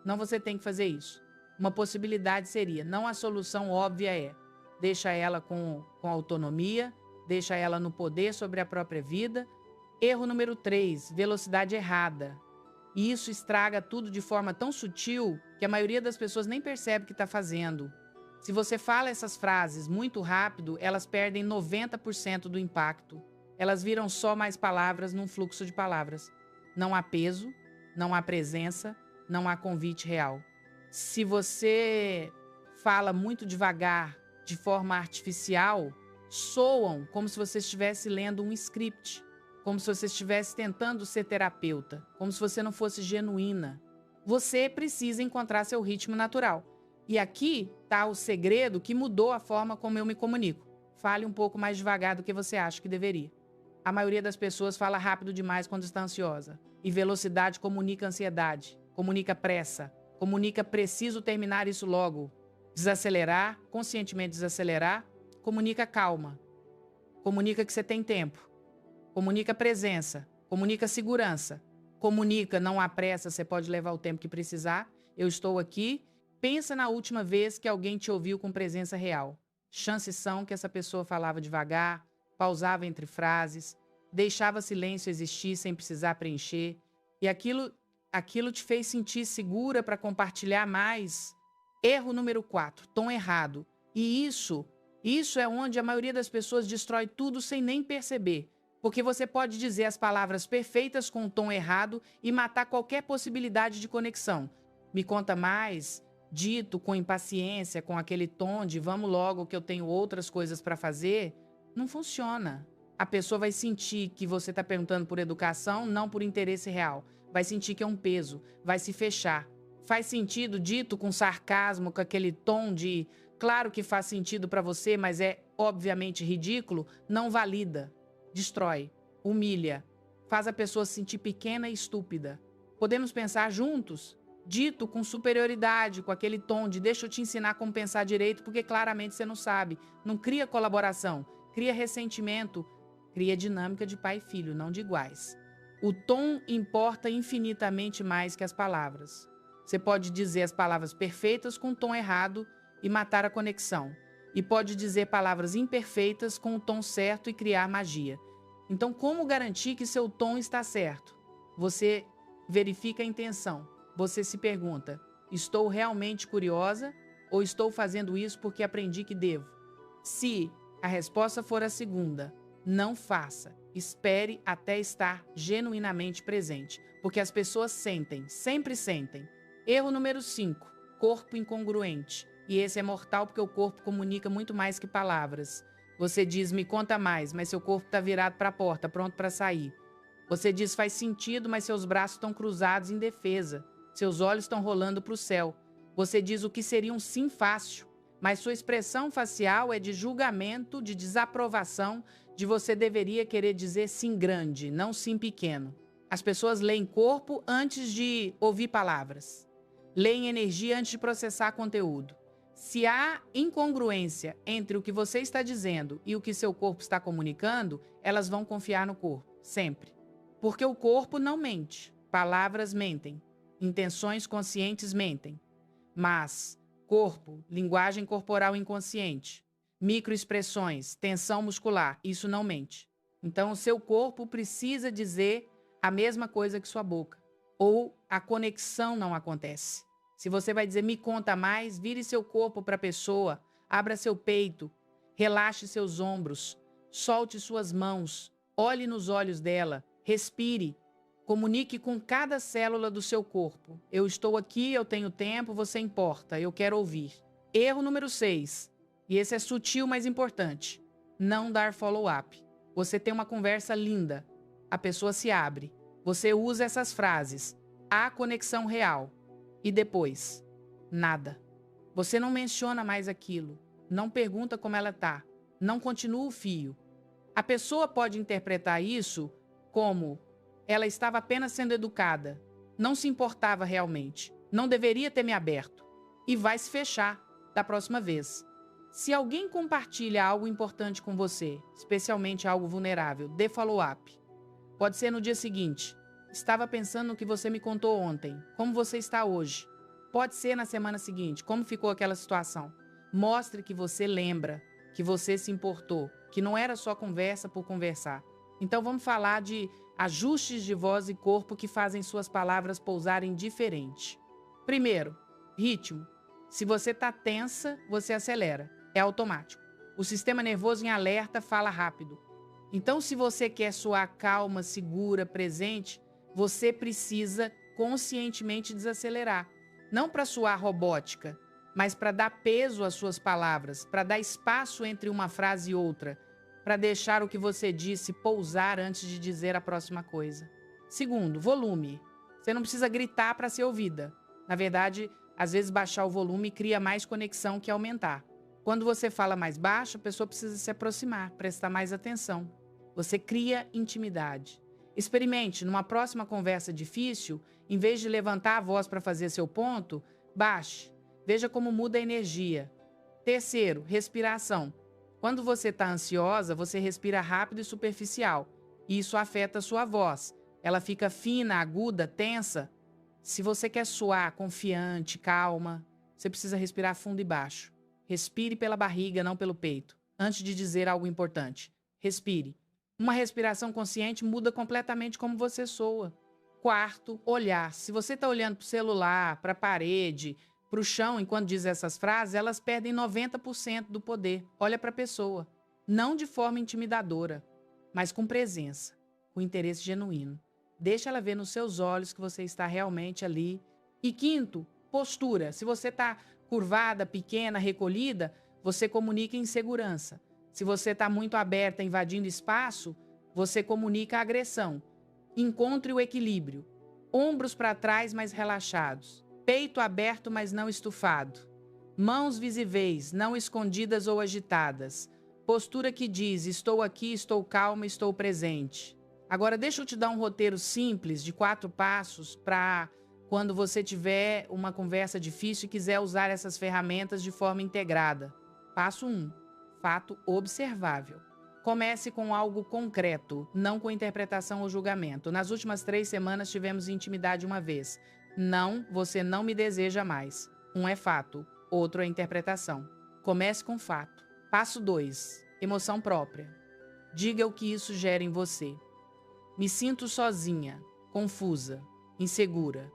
Não, você tem que fazer isso. Uma possibilidade seria, não a solução óbvia é, deixa ela com autonomia, deixa ela no poder sobre a própria vida. Erro número 3, velocidade errada. E isso estraga tudo de forma tão sutil que a maioria das pessoas nem percebe que está fazendo. Se você fala essas frases muito rápido, elas perdem 90% do impacto. Elas viram só mais palavras num fluxo de palavras. Não há peso, não há presença, não há convite real. Se você fala muito devagar, de forma artificial, soam como se você estivesse lendo um script, como se você estivesse tentando ser terapeuta, como se você não fosse genuína. Você precisa encontrar seu ritmo natural. E aqui está o segredo que mudou a forma como eu me comunico. Fale um pouco mais devagar do que você acha que deveria. A maioria das pessoas fala rápido demais quando está ansiosa. E velocidade comunica ansiedade, comunica pressa. Comunica preciso terminar isso logo. Desacelerar, conscientemente desacelerar, comunica calma. Comunica que você tem tempo. Comunica presença. Comunica segurança. Comunica não há pressa, você pode levar o tempo que precisar. Eu estou aqui. Pensa na última vez que alguém te ouviu com presença real. Chances são que essa pessoa falava devagar, pausava entre frases, deixava silêncio existir sem precisar preencher. E aquilo te fez sentir segura para compartilhar mais. Erro número 4, tom errado. E isso é onde a maioria das pessoas destrói tudo sem nem perceber. Porque você pode dizer as palavras perfeitas com o tom errado e matar qualquer possibilidade de conexão. Me conta mais, dito com impaciência, com aquele tom de vamos logo que eu tenho outras coisas para fazer, não funciona. A pessoa vai sentir que você está perguntando por educação, não por interesse real. Vai sentir que é um peso, vai se fechar. Faz sentido dito com sarcasmo, com aquele tom de claro que faz sentido para você, mas é obviamente ridículo, não valida, destrói, humilha, faz a pessoa se sentir pequena e estúpida. Podemos pensar juntos, dito com superioridade, com aquele tom de deixa eu te ensinar como pensar direito, porque claramente você não sabe. Não cria colaboração, cria ressentimento, cria dinâmica de pai e filho, não de iguais. O tom importa infinitamente mais que as palavras. Você pode dizer as palavras perfeitas com o tom errado e matar a conexão. E pode dizer palavras imperfeitas com o tom certo e criar magia. Então, como garantir que seu tom está certo? Você verifica a intenção. Você se pergunta, estou realmente curiosa ou estou fazendo isso porque aprendi que devo? Se a resposta for a segunda, não faça. Espere até estar genuinamente presente, porque as pessoas sentem, sempre sentem. Erro número 5, corpo incongruente. E esse é mortal porque o corpo comunica muito mais que palavras. Você diz, me conta mais, mas seu corpo está virado para a porta, pronto para sair. Você diz, faz sentido, mas seus braços estão cruzados em defesa. Seus olhos estão rolando para o céu. Você diz o que seria um sim fácil, mas sua expressão facial é de julgamento, de desaprovação, de você deveria querer dizer sim grande, não sim pequeno. As pessoas leem corpo antes de ouvir palavras. Leem energia antes de processar conteúdo. Se há incongruência entre o que você está dizendo e o que seu corpo está comunicando, elas vão confiar no corpo, sempre. Porque o corpo não mente, palavras mentem, intenções conscientes mentem. Mas corpo, linguagem corporal inconsciente, microexpressões, tensão muscular, isso não mente. Então o seu corpo precisa dizer a mesma coisa que sua boca. Ou a conexão não acontece. Se você vai dizer, me conta mais, vire seu corpo para a pessoa, abra seu peito, relaxe seus ombros, solte suas mãos, olhe nos olhos dela, respire, comunique com cada célula do seu corpo. Eu estou aqui, eu tenho tempo, você importa, eu quero ouvir. Erro número 6, e esse é sutil, mas importante, não dar follow-up. Você tem uma conversa linda, a pessoa se abre, você usa essas frases, há conexão real. E depois, nada. Você não menciona mais aquilo, não pergunta como ela está, não continua o fio. A pessoa pode interpretar isso como ela estava apenas sendo educada, não se importava realmente, não deveria ter me aberto e vai se fechar da próxima vez. Se alguém compartilha algo importante com você, especialmente algo vulnerável, dê follow-up. Pode ser no dia seguinte. Estava pensando no que você me contou ontem. Como você está hoje? Pode ser na semana seguinte. Como ficou aquela situação? Mostre que você lembra, que você se importou, que não era só conversa por conversar. Então vamos falar de ajustes de voz e corpo que fazem suas palavras pousarem diferente. Primeiro, ritmo. Se você está tensa, você acelera. É automático. O sistema nervoso em alerta fala rápido. Então, se você quer soar calma, segura, presente, você precisa conscientemente desacelerar. Não para soar robótica, mas para dar peso às suas palavras, para dar espaço entre uma frase e outra, para deixar o que você disse pousar antes de dizer a próxima coisa. Segundo, volume. Você não precisa gritar para ser ouvida. Na verdade, às vezes baixar o volume cria mais conexão que aumentar. Quando você fala mais baixo, a pessoa precisa se aproximar, prestar mais atenção. Você cria intimidade. Experimente, numa próxima conversa difícil, em vez de levantar a voz para fazer seu ponto, baixe. Veja como muda a energia. Terceiro, respiração. Quando você está ansiosa, você respira rápido e superficial. E isso afeta a sua voz. Ela fica fina, aguda, tensa. Se você quer soar confiante, calma, você precisa respirar fundo e baixo. Respire pela barriga, não pelo peito. Antes de dizer algo importante, respire. Uma respiração consciente muda completamente como você soa. Quarto, olhar. Se você está olhando para o celular, para a parede, para o chão enquanto diz essas frases, elas perdem 90% do poder. Olha para a pessoa. Não de forma intimidadora, mas com presença, com interesse genuíno. Deixa ela ver nos seus olhos que você está realmente ali. E quinto, postura. Se você está curvada, pequena, recolhida, você comunica insegurança. Se você está muito aberta, invadindo espaço, você comunica agressão. Encontre o equilíbrio. Ombros para trás, mas relaxados. Peito aberto, mas não estufado. Mãos visíveis, não escondidas ou agitadas. Postura que diz, estou aqui, estou calma, estou presente. Agora, deixa eu te dar um roteiro simples de 4 passos para quando você tiver uma conversa difícil e quiser usar essas ferramentas de forma integrada. Passo 1. Fato observável. Comece com algo concreto, não com interpretação ou julgamento. Nas últimas 3 semanas tivemos intimidade uma vez. Não, você não me deseja mais. Um é fato, outro é interpretação. Comece com fato. Passo 2. Emoção própria. Diga o que isso gera em você. Me sinto sozinha, confusa, insegura.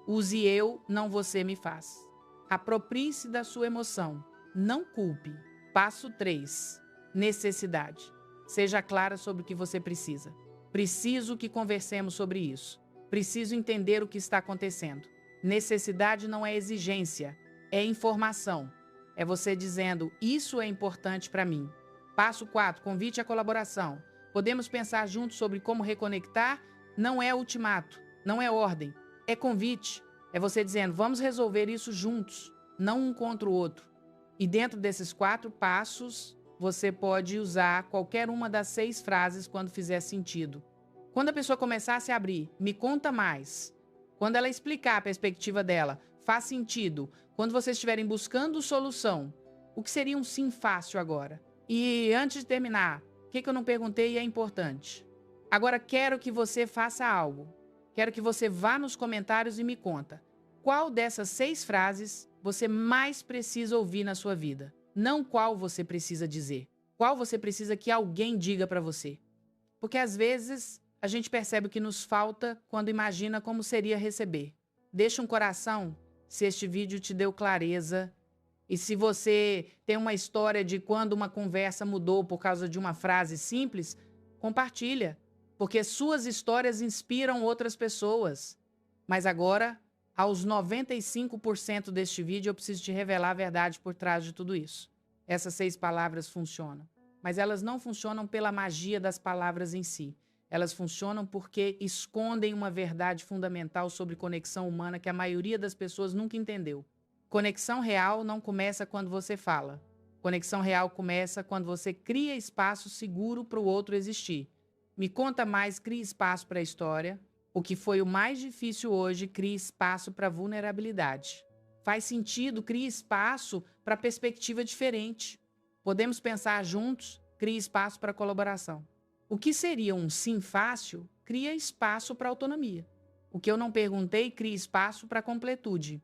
Use eu, não você me faz. Aproprie-se da sua emoção. Não culpe. Passo 3. Necessidade. Seja clara sobre o que você precisa. Preciso que conversemos sobre isso. Preciso entender o que está acontecendo. Necessidade não é exigência, é informação. É você dizendo, isso é importante para mim. Passo 4. Convite à colaboração. Podemos pensar juntos sobre como reconectar? Não é ultimato, não é ordem, é convite. É você dizendo, vamos resolver isso juntos, não um contra o outro. E dentro desses 4 passos, você pode usar qualquer uma das 6 frases quando fizer sentido. Quando a pessoa começar a se abrir, me conta mais. Quando ela explicar a perspectiva dela, faz sentido. Quando vocês estiverem buscando solução, o que seria um sim fácil agora? E antes de terminar, o que eu não perguntei e é importante? Agora quero que você faça algo. Quero que você vá nos comentários e me conta. Qual dessas 6 frases você mais precisa ouvir na sua vida? Não qual você precisa dizer. Qual você precisa que alguém diga para você. Porque às vezes a gente percebe o que nos falta quando imagina como seria receber. Deixa um coração se este vídeo te deu clareza e se você tem uma história de quando uma conversa mudou por causa de uma frase simples, compartilha, porque suas histórias inspiram outras pessoas. Mas agora, aos 95% deste vídeo, eu preciso te revelar a verdade por trás de tudo isso. Essas 6 palavras funcionam, mas elas não funcionam pela magia das palavras em si. Elas funcionam porque escondem uma verdade fundamental sobre conexão humana que a maioria das pessoas nunca entendeu. Conexão real não começa quando você fala. Conexão real começa quando você cria espaço seguro para o outro existir. Me conta mais, cria espaço para a história. O que foi o mais difícil hoje, cria espaço para vulnerabilidade. Faz sentido, cria espaço para perspectiva diferente. Podemos pensar juntos, cria espaço para colaboração. O que seria um sim fácil, cria espaço para autonomia. O que eu não perguntei, cria espaço para completude.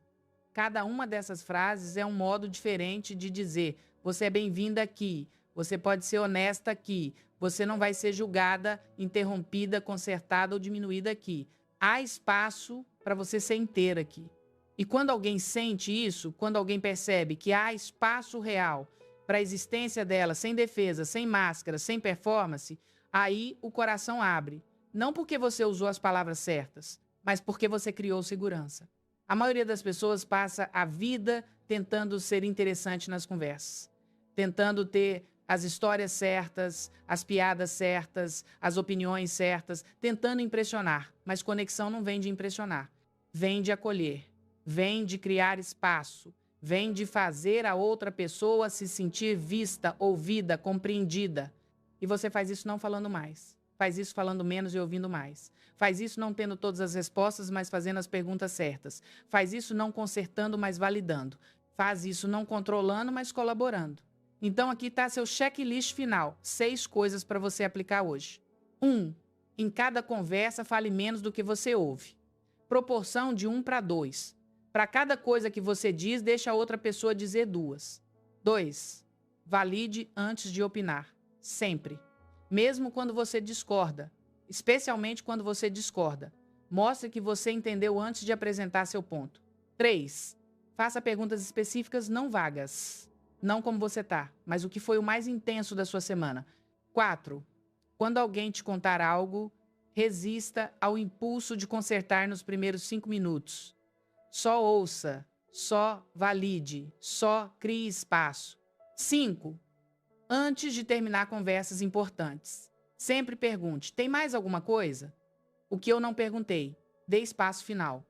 Cada uma dessas frases é um modo diferente de dizer: você é bem-vinda aqui, você pode ser honesta aqui, você não vai ser julgada, interrompida, consertada ou diminuída aqui. Há espaço para você ser inteira aqui. E quando alguém sente isso, quando alguém percebe que há espaço real para a existência dela, sem defesa, sem máscara, sem performance, aí o coração abre. Não porque você usou as palavras certas, mas porque você criou segurança. A maioria das pessoas passa a vida tentando ser interessante nas conversas, tentando ter as histórias certas, as piadas certas, as opiniões certas, tentando impressionar. Mas conexão não vem de impressionar, vem de acolher, vem de criar espaço, vem de fazer a outra pessoa se sentir vista, ouvida, compreendida. E você faz isso não falando mais, faz isso falando menos e ouvindo mais. Faz isso não tendo todas as respostas, mas fazendo as perguntas certas. Faz isso não consertando, mas validando. Faz isso não controlando, mas colaborando. Então aqui está seu checklist final. 6 coisas para você aplicar hoje. 1. Em cada conversa, fale menos do que você ouve. Proporção de 1 para 2. Para cada coisa que você diz, deixa a outra pessoa dizer 2. 2. Valide antes de opinar. Sempre. Mesmo quando você discorda. Especialmente quando você discorda. Mostre que você entendeu antes de apresentar seu ponto. 3. Faça perguntas específicas não vagas. Não como você está, mas o que foi o mais intenso da sua semana. 4. Quando alguém te contar algo, resista ao impulso de consertar nos primeiros 5 minutos. Só ouça, só valide, só crie espaço. 5. Antes de terminar conversas importantes, sempre pergunte: tem mais alguma coisa? O que eu não perguntei? Dê espaço final.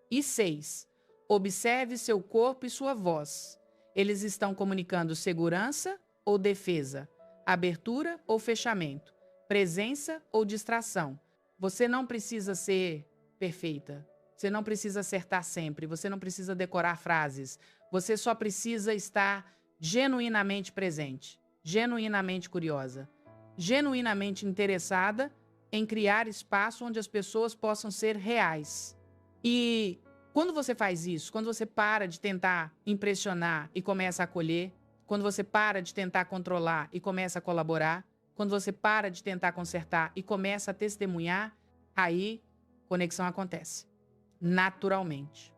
E 6. Observe seu corpo e sua voz. Eles estão comunicando segurança ou defesa? Abertura ou fechamento? Presença ou distração? Você não precisa ser perfeita. Você não precisa acertar sempre. Você não precisa decorar frases. Você só precisa estar genuinamente presente, genuinamente curiosa, genuinamente interessada em criar espaço onde as pessoas possam ser reais. E quando você faz isso, quando você para de tentar impressionar e começa a acolher, quando você para de tentar controlar e começa a colaborar, quando você para de tentar consertar e começa a testemunhar, aí conexão acontece. Naturalmente,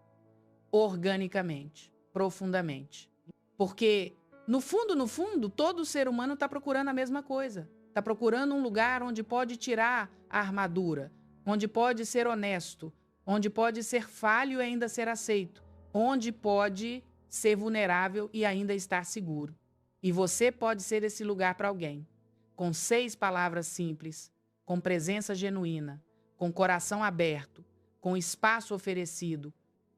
organicamente, profundamente. Porque, no fundo, todo ser humano está procurando a mesma coisa. Está procurando um lugar onde pode tirar a armadura, onde pode ser honesto, onde pode ser falho e ainda ser aceito, onde pode ser vulnerável e ainda estar seguro. E você pode ser esse lugar para alguém, com 6 palavras simples, com presença genuína, com coração aberto, com espaço oferecido.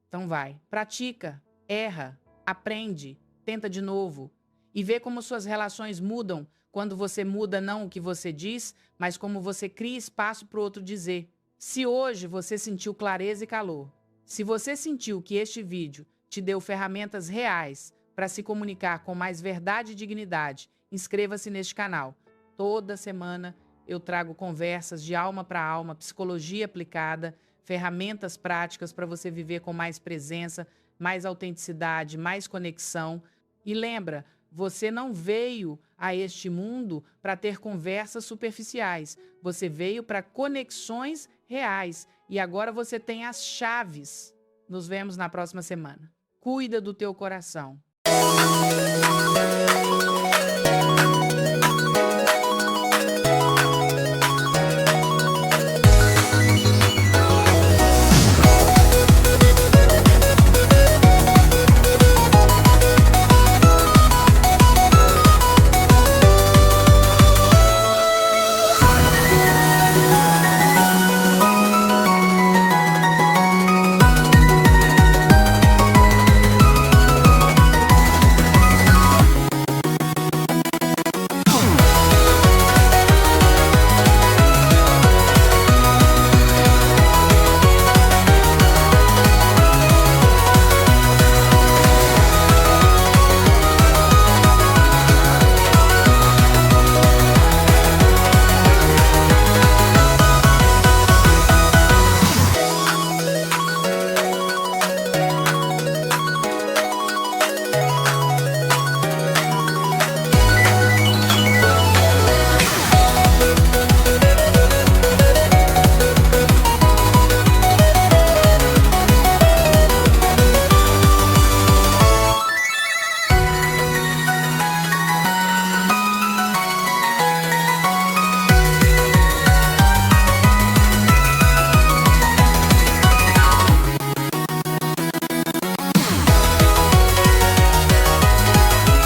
Então vai, pratica, erra, aprende, tenta de novo e vê como suas relações mudam quando você muda não o que você diz, mas como você cria espaço para o outro dizer. Se hoje você sentiu clareza e calor, se você sentiu que este vídeo te deu ferramentas reais para se comunicar com mais verdade e dignidade, inscreva-se neste canal. Toda semana eu trago conversas de alma para alma, psicologia aplicada, ferramentas práticas para você viver com mais presença, mais autenticidade, mais conexão. E lembra, Você não veio a este mundo para ter conversas superficiais. Você veio para conexões reais. E agora você tem as chaves. Nos vemos na próxima semana. Cuida do teu coração.